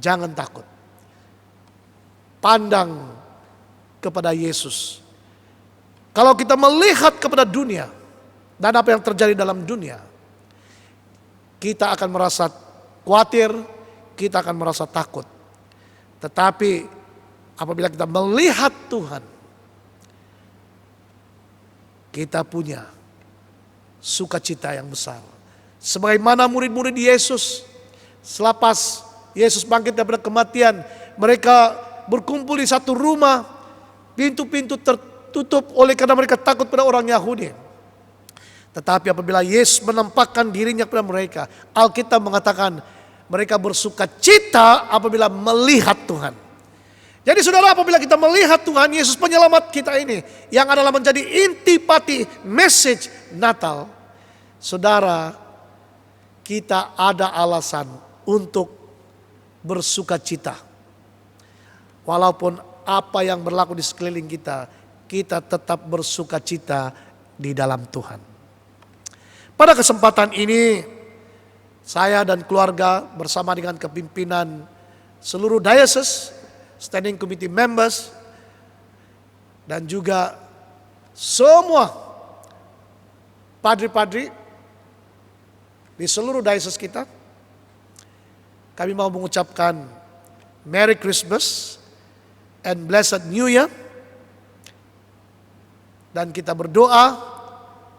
Speaker 3: jangan takut. Pandang kepada Yesus. Kalau kita melihat kepada dunia dan apa yang terjadi dalam dunia, kita akan merasa khawatir, kita akan merasa takut. Tetapi apabila kita melihat Tuhan, kita punya sukacita yang besar. Sebagaimana murid-murid Yesus, selepas Yesus bangkit daripada kematian, mereka berkumpul di satu rumah, pintu-pintu tertutup oleh karena mereka takut pada orang Yahudi. Tetapi apabila Yesus menampakkan dirinya kepada mereka, Alkitab mengatakan mereka bersukacita apabila melihat Tuhan. Jadi saudara, apabila kita melihat Tuhan Yesus penyelamat kita ini, yang adalah menjadi intipati message Natal, saudara, kita ada alasan untuk bersukacita. Walaupun apa yang berlaku di sekeliling kita, kita tetap bersukacita di dalam Tuhan. Pada kesempatan ini, saya dan keluarga bersama dengan kepimpinan seluruh diocese, standing committee members, dan juga semua padri-padri di seluruh diocese kita, kami mau mengucapkan Merry Christmas and Blessed New Year. Dan kita berdoa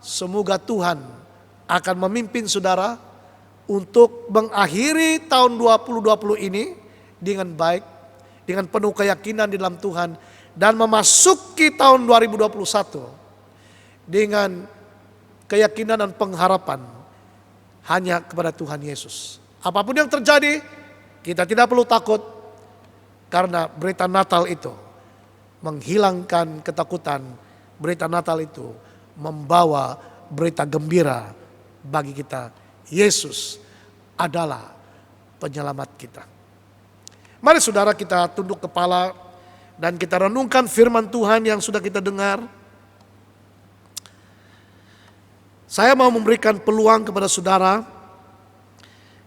Speaker 3: semoga Tuhan akan memimpin saudara untuk mengakhiri tahun 2020 ini dengan baik, dengan penuh keyakinan di dalam Tuhan, dan memasuki tahun 2021 dengan keyakinan dan pengharapan hanya kepada Tuhan Yesus. Apapun yang terjadi, kita tidak perlu takut, karena berita Natal itu menghilangkan ketakutan. Berita Natal itu membawa berita gembira bagi kita. Yesus adalah penyelamat kita. Mari saudara, kita tunduk kepala dan kita renungkan firman Tuhan yang sudah kita dengar. Saya mau memberikan peluang kepada saudara,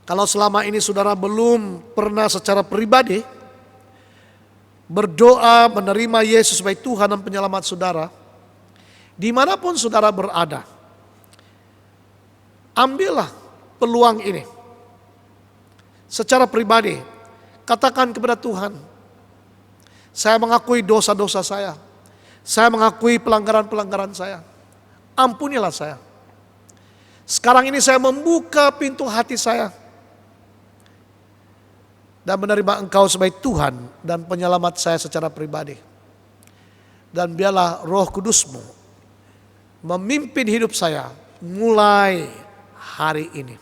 Speaker 3: kalau selama ini saudara belum pernah secara pribadi berdoa menerima Yesus sebagai Tuhan dan penyelamat saudara, dimanapun saudara berada, ambillah peluang ini. Secara pribadi, katakan kepada Tuhan, saya mengakui dosa-dosa saya mengakui pelanggaran-pelanggaran saya, ampunilah saya. Sekarang ini saya membuka pintu hati saya dan menerima Engkau sebagai Tuhan dan penyelamat saya secara pribadi. Dan biarlah Roh Kudus-Mu memimpin hidup saya mulai hari ini.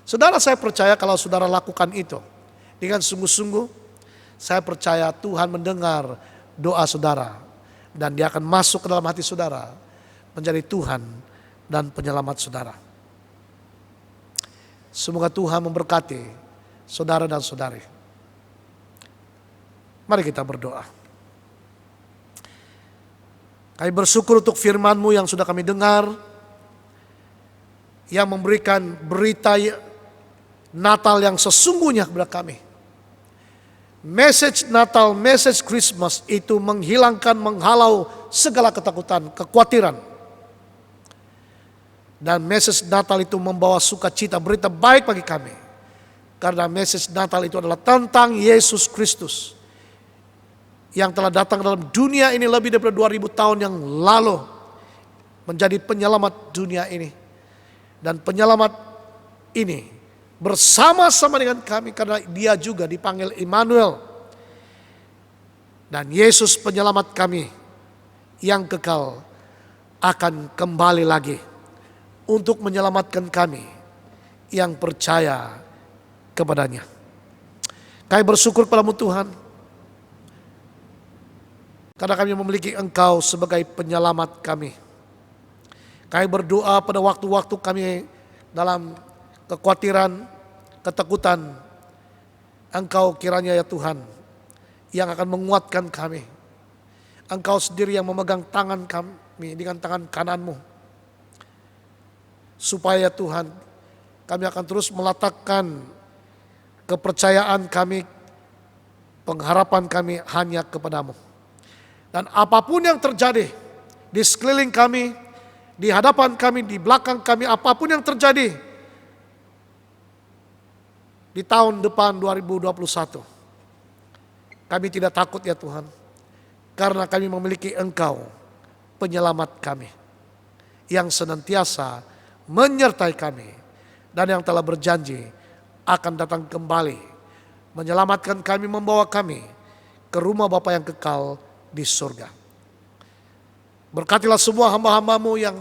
Speaker 3: Saudara, saya percaya kalau saudara lakukan itu dengan sungguh-sungguh, saya percaya Tuhan mendengar doa saudara dan Dia akan masuk ke dalam hati saudara menjadi Tuhan dan penyelamat saudara. Semoga Tuhan memberkati saudara dan saudari. Mari kita berdoa. Kami bersyukur untuk firman-Mu yang sudah kami dengar, yang memberikan berita Natal yang sesungguhnya kepada kami. Message Natal, message Christmas itu menghilangkan, menghalau segala ketakutan, kekhawatiran. Dan message Natal itu membawa sukacita, berita baik bagi kami. Karena message Natal itu adalah tentang Yesus Kristus yang telah datang dalam dunia ini lebih daripada 2000 tahun yang lalu, menjadi penyelamat dunia ini. Dan penyelamat ini bersama-sama dengan kami karena Dia juga dipanggil Immanuel. Dan Yesus penyelamat kami yang kekal akan kembali lagi untuk menyelamatkan kami yang percaya kepadanya. Kami bersyukur padamu Tuhan, karena kami memiliki Engkau sebagai penyelamat kami. Kami berdoa pada waktu-waktu kami dalam kekhawatiran, ketakutan, Engkau kiranya ya Tuhan yang akan menguatkan kami. Engkau sendiri yang memegang tangan kami dengan tangan kanan-Mu. Supaya Tuhan kami akan terus meletakkan kepercayaan kami, pengharapan kami hanya kepadamu. Dan apapun yang terjadi di sekeliling kami, di hadapan kami, di belakang kami, apapun yang terjadi di tahun depan 2021, kami tidak takut ya Tuhan, karena kami memiliki Engkau, penyelamat kami, yang senantiasa menyertai kami, dan yang telah berjanji akan datang kembali, menyelamatkan kami, membawa kami ke rumah Bapa yang kekal di surga. Berkatilah semua hamba-hambamu yang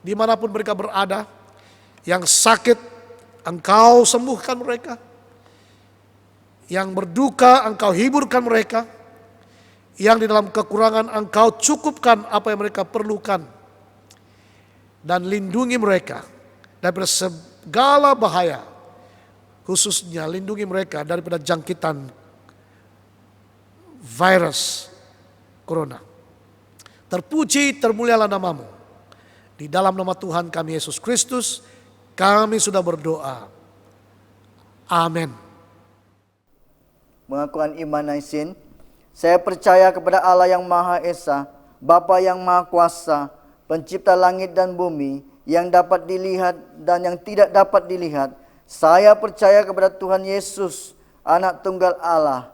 Speaker 3: dimanapun mereka berada, yang sakit Engkau sembuhkan mereka, yang berduka Engkau hiburkan mereka, yang di dalam kekurangan Engkau cukupkan apa yang mereka perlukan, dan lindungi mereka dari segala bahaya, khususnya lindungi mereka daripada jangkitan virus corona. Terpuji, termulialah namamu. Di dalam nama Tuhan kami Yesus Kristus, kami sudah berdoa. Amin.
Speaker 1: Pengakuan iman Naisin. Saya percaya kepada Allah yang Maha Esa, Bapa yang Maha Kuasa, Pencipta langit dan bumi, yang dapat dilihat dan yang tidak dapat dilihat. Saya percaya kepada Tuhan Yesus, Anak Tunggal Allah,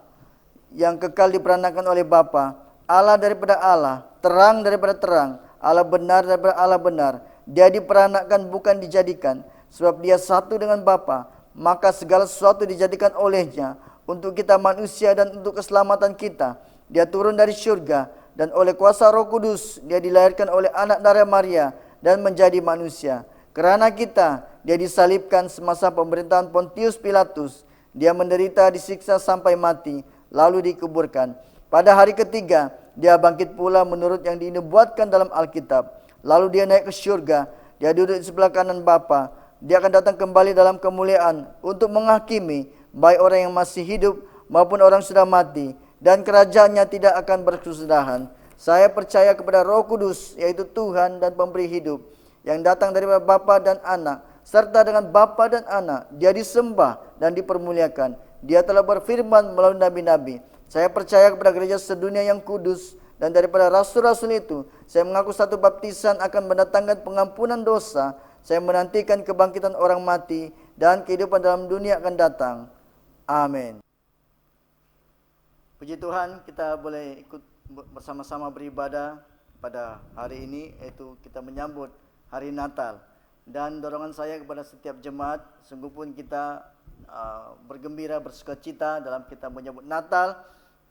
Speaker 1: yang kekal diperanakan oleh Bapa, Allah daripada Allah, terang daripada terang, Allah benar daripada Allah benar. Dia diperanakan bukan dijadikan, sebab dia satu dengan Bapa, maka segala sesuatu dijadikan olehnya, untuk kita manusia dan untuk keselamatan kita. Dia turun dari surga, dan oleh kuasa Roh Kudus dia dilahirkan oleh anak darah Maria dan menjadi manusia. Kerana kita, dia disalibkan semasa pemerintahan Pontius Pilatus. Dia menderita, disiksa sampai mati, lalu dikuburkan. Pada hari ketiga, dia bangkit pula menurut yang dinubuatkan dalam Alkitab. Lalu dia naik ke surga, dia duduk di sebelah kanan Bapa. Dia akan datang kembali dalam kemuliaan untuk menghakimi baik orang yang masih hidup maupun orang sudah mati, dan kerajaannya tidak akan berkesudahan. Saya percaya kepada Roh Kudus, yaitu Tuhan dan pemberi hidup, yang datang dari Bapa dan Anak, serta dengan Bapa dan Anak dia disembah dan dipermuliakan. Dia telah berfirman melalui nabi-nabi. Saya percaya kepada gereja sedunia yang kudus, dan daripada rasul-rasul itu saya mengaku satu baptisan akan mendatangkan pengampunan dosa. Saya menantikan kebangkitan orang mati dan kehidupan dalam dunia akan datang. Amin. Puji Tuhan, kita boleh ikut bersama-sama beribadah pada hari ini, yaitu kita menyambut hari Natal. Dan dorongan saya kepada setiap jemaat, sungguh pun kita bergembira, bersukacita dalam kita menyambut Natal.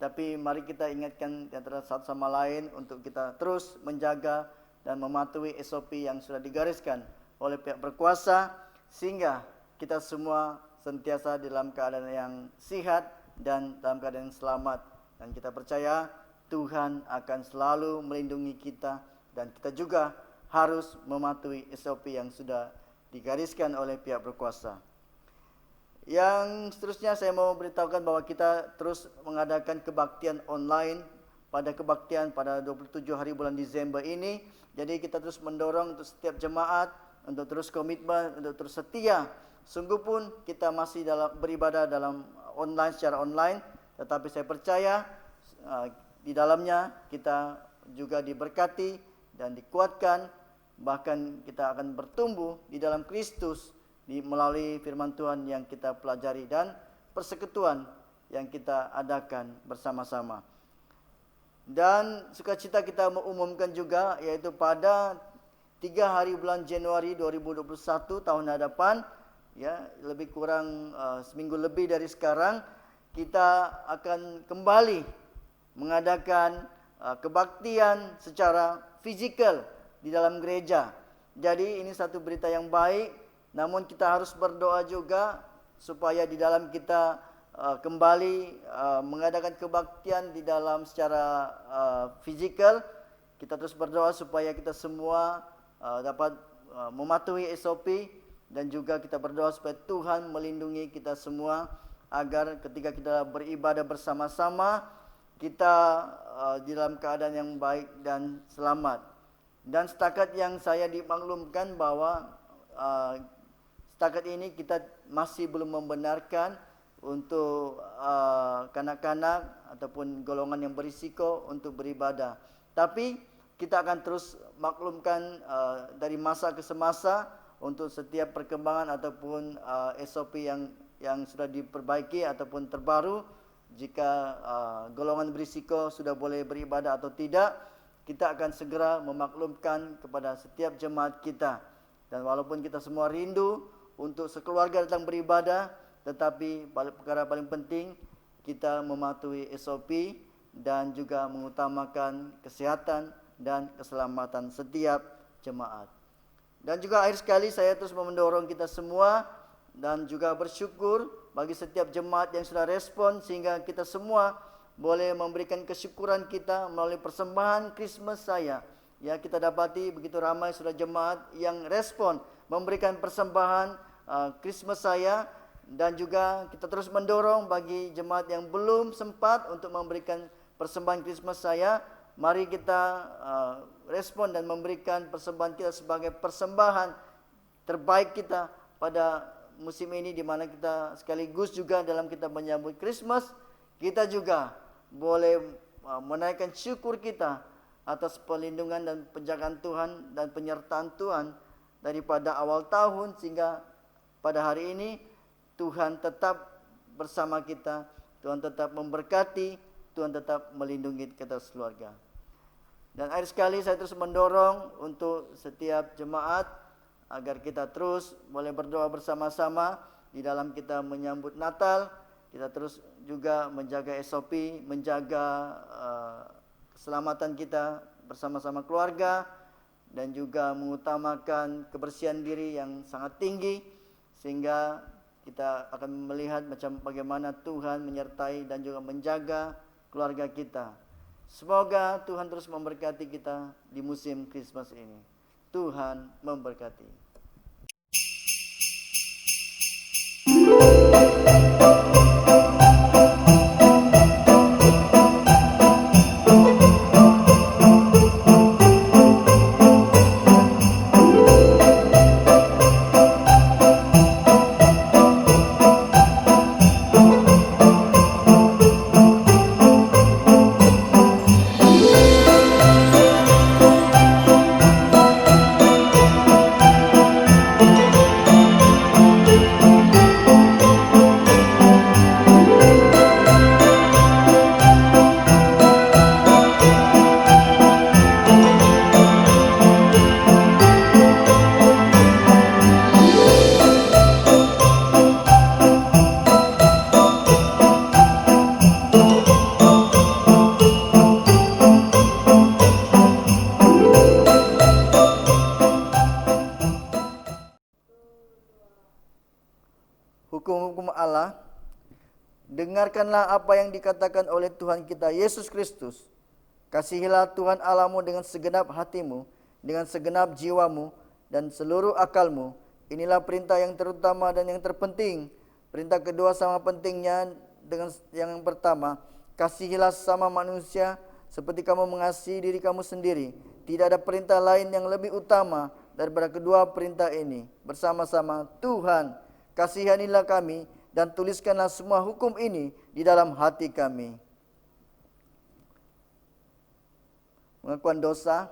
Speaker 1: Tapi mari kita ingatkan di antara satu sama lain untuk kita terus menjaga dan mematuhi SOP yang sudah digariskan oleh pihak berkuasa, sehingga kita semua sentiasa dalam keadaan yang sehat dan dalam keadaan yang selamat. Dan kita percaya Tuhan akan selalu melindungi kita, dan kita juga harus mematuhi SOP yang sudah digariskan oleh pihak berkuasa. Yang seterusnya saya mau beritahukan bahwa kita terus mengadakan kebaktian online pada kebaktian pada 27 hari bulan Desember ini. Jadi kita terus mendorong untuk setiap jemaat untuk terus komitmen, untuk terus setia. Sungguh pun kita masih beribadah dalam online, secara online, tetapi saya percaya di dalamnya kita juga diberkati dan dikuatkan, bahkan kita akan bertumbuh di dalam Kristus melalui firman Tuhan yang kita pelajari dan persekutuan yang kita adakan bersama-sama. Dan sukacita kita mengumumkan juga, yaitu pada 3 hari bulan Januari 2021 tahun hadapan, ya, lebih kurang seminggu lebih dari sekarang, kita akan kembali mengadakan kebaktian secara fisikal di dalam gereja. Jadi ini satu berita yang baik, namun kita harus berdoa juga supaya di dalam kita kembali mengadakan kebaktian di dalam secara fizikal. Kita terus berdoa supaya kita semua dapat mematuhi SOP, dan juga kita berdoa supaya Tuhan melindungi kita semua agar ketika kita beribadah bersama-sama kita di dalam keadaan yang baik dan selamat. Dan setakat yang saya dimaklumkan bahwa setakat ini kita masih belum membenarkan untuk kanak-kanak ataupun golongan yang berisiko untuk beribadah. Tapi kita akan terus maklumkan dari masa ke semasa untuk setiap perkembangan ataupun SOP yang sudah diperbaiki ataupun terbaru. Jika golongan berisiko sudah boleh beribadah atau tidak, kita akan segera memaklumkan kepada setiap jemaat kita. Dan walaupun kita semua rindu untuk sekeluarga datang beribadah, tetapi perkara paling penting kita mematuhi SOP dan juga mengutamakan kesehatan dan keselamatan setiap jemaat. Dan juga akhir sekali saya terus mendorong kita semua dan juga bersyukur bagi setiap jemaat yang sudah respon, sehingga kita semua boleh memberikan kesyukuran kita melalui persembahan Christmas saya. Ya, kita dapati begitu ramai sudah jemaat yang respon memberikan persembahan Christmas saya, dan juga kita terus mendorong bagi jemaat yang belum sempat untuk memberikan persembahan Christmas saya. Mari kita respon dan memberikan persembahan kita sebagai persembahan terbaik kita pada musim ini, di mana kita sekaligus juga dalam kita menyambut Christmas, kita juga boleh menaikkan syukur kita atas perlindungan dan penjagaan Tuhan dan penyertaan Tuhan daripada awal tahun sehingga pada hari ini. Tuhan tetap bersama kita, Tuhan tetap memberkati, Tuhan tetap melindungi kita sekeluarga. Dan akhir sekali saya terus mendorong untuk setiap jemaat agar kita terus boleh berdoa bersama-sama di dalam kita menyambut Natal. Kita terus juga menjaga SOP, menjaga keselamatan kita bersama-sama keluarga, dan juga mengutamakan kebersihan diri yang sangat tinggi, sehingga kita akan melihat macam bagaimana Tuhan menyertai dan juga menjaga keluarga kita. Semoga Tuhan terus memberkati kita di musim Christmas ini. Tuhan memberkati. Hukum-hukum Allah, dengarkanlah apa yang dikatakan oleh Tuhan kita Yesus Kristus. Kasihilah Tuhan Allahmu dengan segenap hatimu, dengan segenap jiwamu, dan seluruh akalmu. Inilah perintah yang terutama dan yang terpenting. Perintah kedua sama pentingnya dengan yang pertama. Kasihilah sesama manusia seperti kamu mengasihi diri kamu sendiri. Tidak ada perintah lain yang lebih utama daripada kedua perintah ini. Bersama-sama, Tuhan, kasihanilah kami dan tuliskanlah semua hukum ini di dalam hati kami. Pengakuan dosa.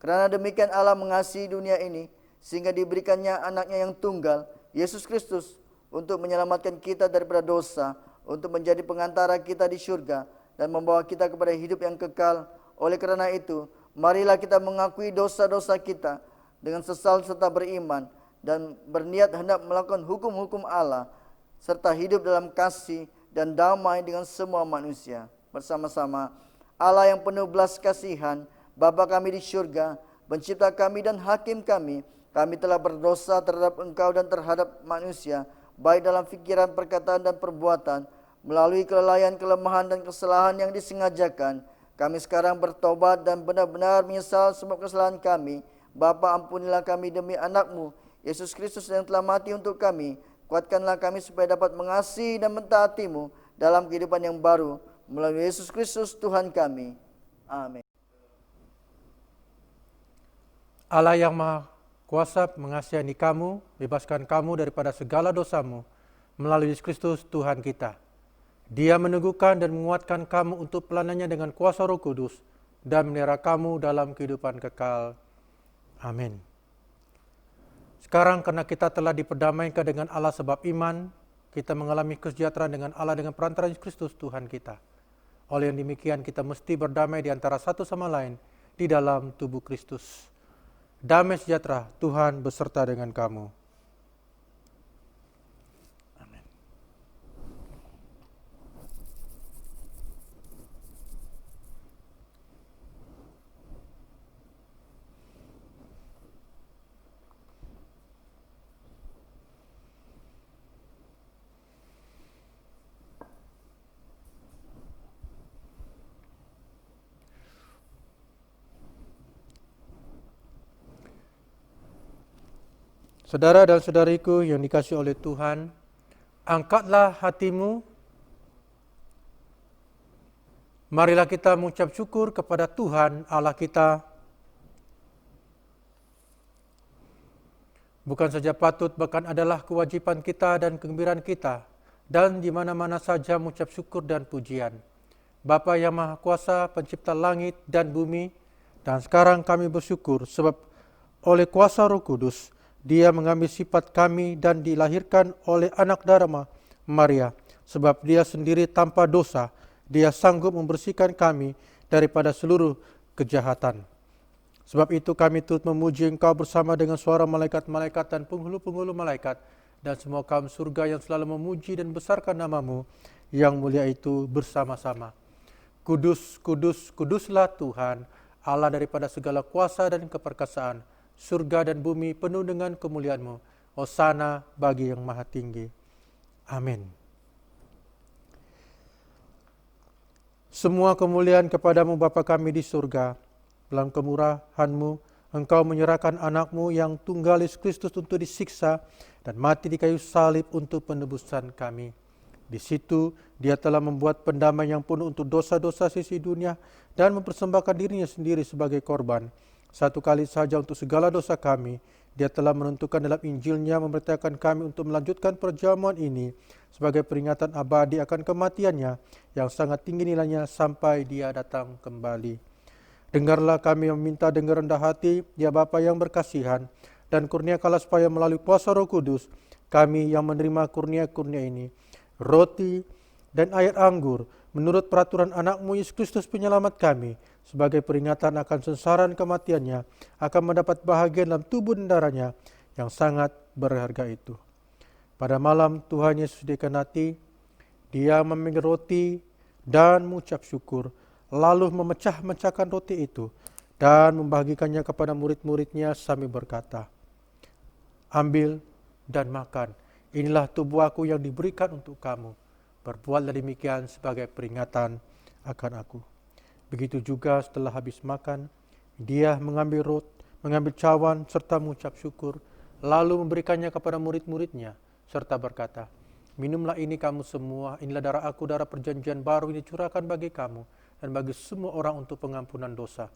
Speaker 1: Kerana demikian Allah mengasihi dunia ini sehingga diberikannya anaknya yang tunggal, Yesus Kristus, untuk menyelamatkan kita daripada dosa, untuk menjadi pengantara kita di surga dan membawa kita kepada hidup yang kekal. Oleh kerana itu, marilah kita mengakui dosa-dosa kita dengan sesal serta beriman, dan berniat hendak melakukan hukum-hukum Allah, serta hidup dalam kasih dan damai dengan semua manusia. Bersama-sama, Allah yang penuh belas kasihan, Bapa kami di syurga, pencipta kami dan hakim kami. Kami telah berdosa terhadap Engkau dan terhadap manusia, baik dalam pikiran, perkataan, dan perbuatan, melalui kelalaian, kelemahan, dan kesalahan yang disengajakan. Kami sekarang bertobat dan benar-benar menyesal semua kesalahan kami. Bapa, ampunilah kami demi anak-Mu, Yesus Kristus yang telah mati untuk kami. Kuatkanlah kami supaya dapat mengasihi dan mentaati-Mu dalam kehidupan yang baru, melalui Yesus Kristus Tuhan kami. Amin.
Speaker 4: Allah yang Maha Kuasa mengasihani kamu, bebaskan kamu daripada segala dosamu, melalui Yesus Kristus Tuhan kita. Dia meneguhkan dan menguatkan kamu untuk pelayanannya dengan kuasa Roh Kudus, dan memelihara kamu dalam kehidupan kekal. Amin. Sekarang karena kita telah diperdamaikan dengan Allah sebab iman, kita mengalami kesejahteraan dengan Allah dengan perantara Yesus Kristus Tuhan kita. Oleh yang demikian kita mesti berdamai di antara satu sama lain di dalam tubuh Kristus. Damai sejahtera Tuhan beserta dengan kamu. Amin. Saudara dan saudariku yang dikasihi oleh Tuhan, angkatlah hatimu. Marilah kita mengucap syukur kepada Tuhan Allah kita. Bukan saja patut, bahkan adalah kewajiban kita dan kegembiraan kita, dan di mana-mana saja mengucap syukur dan pujian. Bapa yang Maha Kuasa, pencipta langit dan bumi, dan sekarang kami bersyukur sebab oleh kuasa Roh Kudus, Dia mengambil sifat kami dan dilahirkan oleh anak darah Maria. Sebab Dia sendiri tanpa dosa, Dia sanggup membersihkan kami daripada seluruh kejahatan. Sebab itu kami turut memuji Engkau bersama dengan suara malaikat-malaikat dan penghulu-penghulu malaikat dan semua kaum surga yang selalu memuji dan besarkan nama-Mu yang mulia itu bersama-sama. Kudus, kudus, kuduslah Tuhan, Allah daripada segala kuasa dan keperkasaan. Surga dan bumi penuh dengan kemuliaan-Mu. Hosana bagi yang maha tinggi. Amin. Semua kemuliaan kepadamu Bapa kami di surga. Dalam kemurahan-Mu, Engkau menyerahkan anak-Mu yang tunggal Yesus Kristus untuk disiksa dan mati di kayu salib untuk penebusan kami. Di situ Dia telah membuat pendamaian yang penuh untuk dosa-dosa sisi dunia dan mempersembahkan dirinya sendiri sebagai korban. Satu kali saja untuk segala dosa kami, Dia telah menentukan dalam Injil-Nya memerintahkan kami untuk melanjutkan perjamuan ini sebagai peringatan abadi akan kematian-Nya yang sangat tinggi nilainya sampai Dia datang kembali. Dengarlah kami meminta dengan rendah hati, ya Bapa yang berkasihan, dan kurniakanlah supaya melalui kuasa Roh Kudus, kami yang menerima kurnia-kurnia ini, roti dan air anggur, menurut peraturan anak-Mu Yesus Kristus penyelamat kami, sebagai peringatan akan sengsaran kematian-Nya, akan mendapat bahagian dalam tubuh dan darah-Nya yang sangat berharga itu. Pada malam Tuhan Yesus dikenati, Dia mengambil roti dan mengucap syukur, lalu memecah-mecahkan roti itu dan membagikannya kepada murid-murid-Nya sambil berkata, "Ambil dan makan, inilah tubuh Aku yang diberikan untuk kamu. Berbuatlah demikian sebagai peringatan akan Aku." Begitu juga setelah habis makan, Dia mengambil cawan serta mengucap syukur, lalu memberikannya kepada murid-murid-Nya, serta berkata, "Minumlah ini kamu semua, inilah darah Aku, darah perjanjian baru ini dicurahkan bagi kamu dan bagi semua orang untuk pengampunan dosa.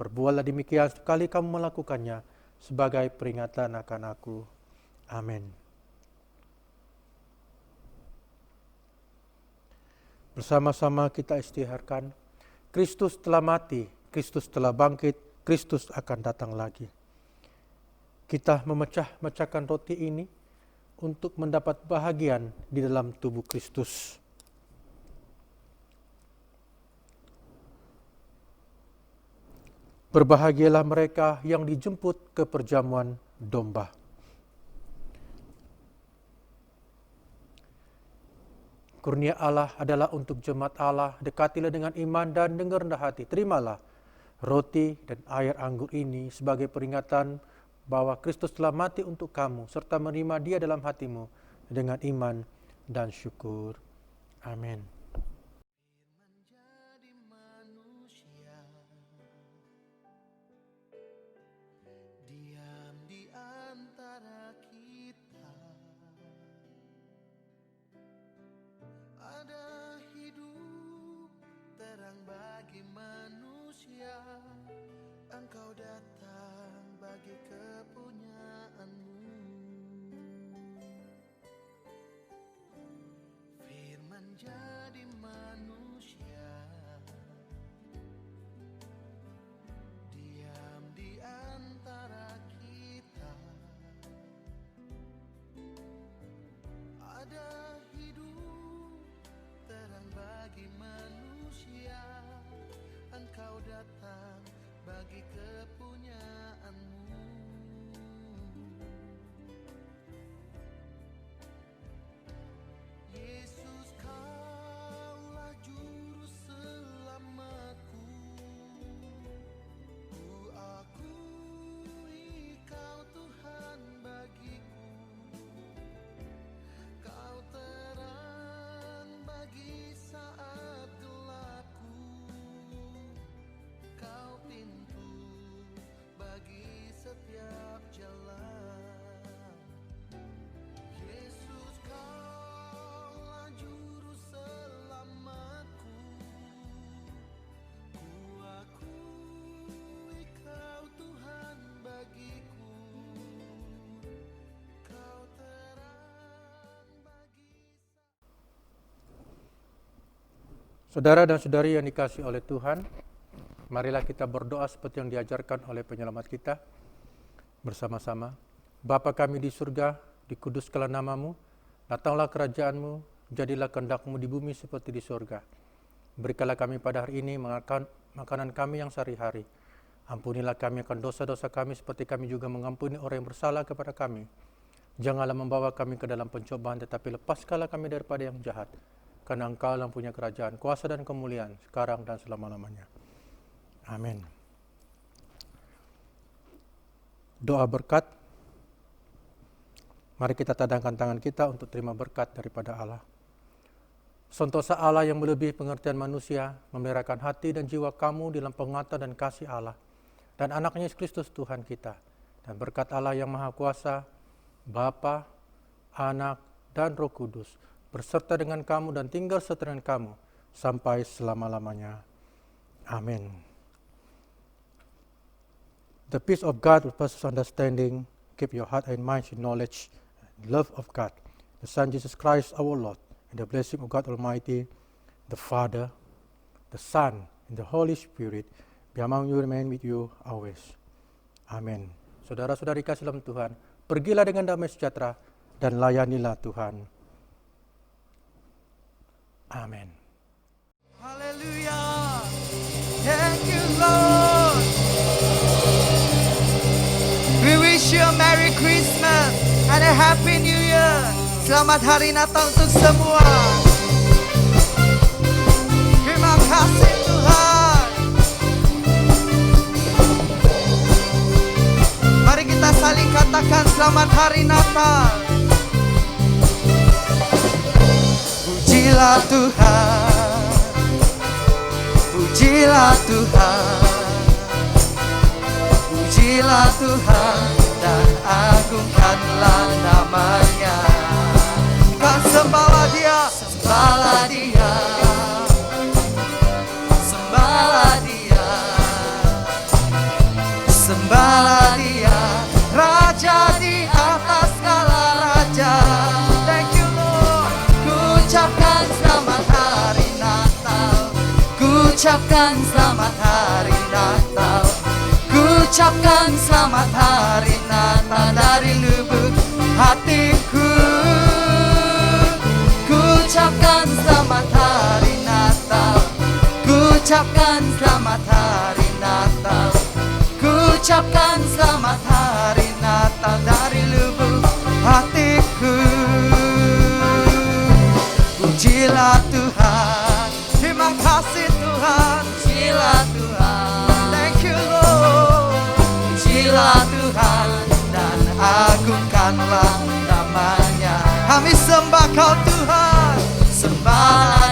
Speaker 4: Berbuatlah demikian sekali kamu melakukannya sebagai peringatan akan Aku." Amin. Bersama-sama kita istiharkan, Kristus telah mati, Kristus telah bangkit, Kristus akan datang lagi. Kita memecah-mecahkan roti ini untuk mendapat bahagian di dalam tubuh Kristus. Berbahagialah mereka yang dijemput ke perjamuan domba. Kurnia Allah adalah untuk jemaat Allah. Dekatilah dengan iman dan dengan rendah hati. Terimalah roti dan air anggur ini sebagai peringatan bahwa Kristus telah mati untuk kamu, serta menerima Dia dalam hatimu dengan iman dan syukur. Amin.
Speaker 5: Menjadi manusia, diam di antara kita, ada hidup terang bagi manusia. Engkau datang bagi kepunyaanmu. Firman jadi manusia, diam di antara kita, ada hidup terang bagi manusia. Engkau datang bagi kepunyaanmu. Yesus, Kaulah juru selamatku. Ku akui Kau Tuhan bagiku. Kau terang bagi saat gelapku. Kau pintu bagi setiap jalan. Yesus, Kaulah juru selamatku. Ku akui Kau Tuhan bagiku. Kau terang bagi.
Speaker 4: Saudara dan saudari yang dikasihi oleh Tuhan, marilah kita berdoa seperti yang diajarkan oleh penyelamat kita bersama-sama. Bapa kami di surga, dikuduskanlah namamu, datanglah kerajaanmu, jadilah kehendak-mu di bumi seperti di surga. Berikanlah kami pada hari ini makanan kami yang sehari-hari. Ampunilah kami akan dosa-dosa kami seperti kami juga mengampuni orang yang bersalah kepada kami. Janganlah membawa kami ke dalam pencobaan, tetapi lepaskanlah kami daripada yang jahat. Karena Engkau yang punya kerajaan, kuasa dan kemuliaan, sekarang dan selama-lamanya. Amin. Doa berkat. Mari kita tadangkan tangan kita untuk terima berkat daripada Allah. Sentosa Allah yang melebihi pengertian manusia, memeliharakan hati dan jiwa kamu dalam penguatan dan kasih Allah, dan anaknya Yesus Kristus Tuhan kita. Dan berkat Allah yang Maha Kuasa, Bapa, Anak, dan Roh Kudus, berserta dengan kamu dan tinggal serta dengan kamu, sampai selama-lamanya. Amin. The peace of God with passes understanding, keep your heart and mind in knowledge and love of God, the Son Jesus Christ our Lord, and the blessing of God Almighty, the Father, the Son, and the Holy Spirit, be among you, remain with you always. Amin. Saudara-saudari kasih dalam Tuhan, pergilah dengan damai sejahtera dan layanilah Tuhan. Amin.
Speaker 2: Haleluya. Thank you, Lord. We wish you a Merry Christmas and a Happy New Year. Selamat Hari Natal untuk semua. Terima kasih Tuhan. Mari kita saling katakan Selamat Hari Natal. Pujilah Tuhan, pujilah Tuhan, pujilah Tuhan dan agungkanlah namanya. Kau sembahlah Dia, sembahlah Dia, sembahlah Dia, sembahlah Dia, Raja di atas segala raja. Thank you Lord. Ucapkan selamat hari Natal, ucapkan selamat hari Natal, ucapkan selamat hari Natal dari lubuk hatiku. Ucapkan selamat hari Natal, ucapkan selamat hari Natal, ucapkan selamat hari Natal dari lubuk hatiku. Pujilah Tuhan, terima kasih Tuhan, pujilah Tuhan. Pujilah Tuhan dan agungkanlah namanya. Kami sembah Kau Tuhan, sembah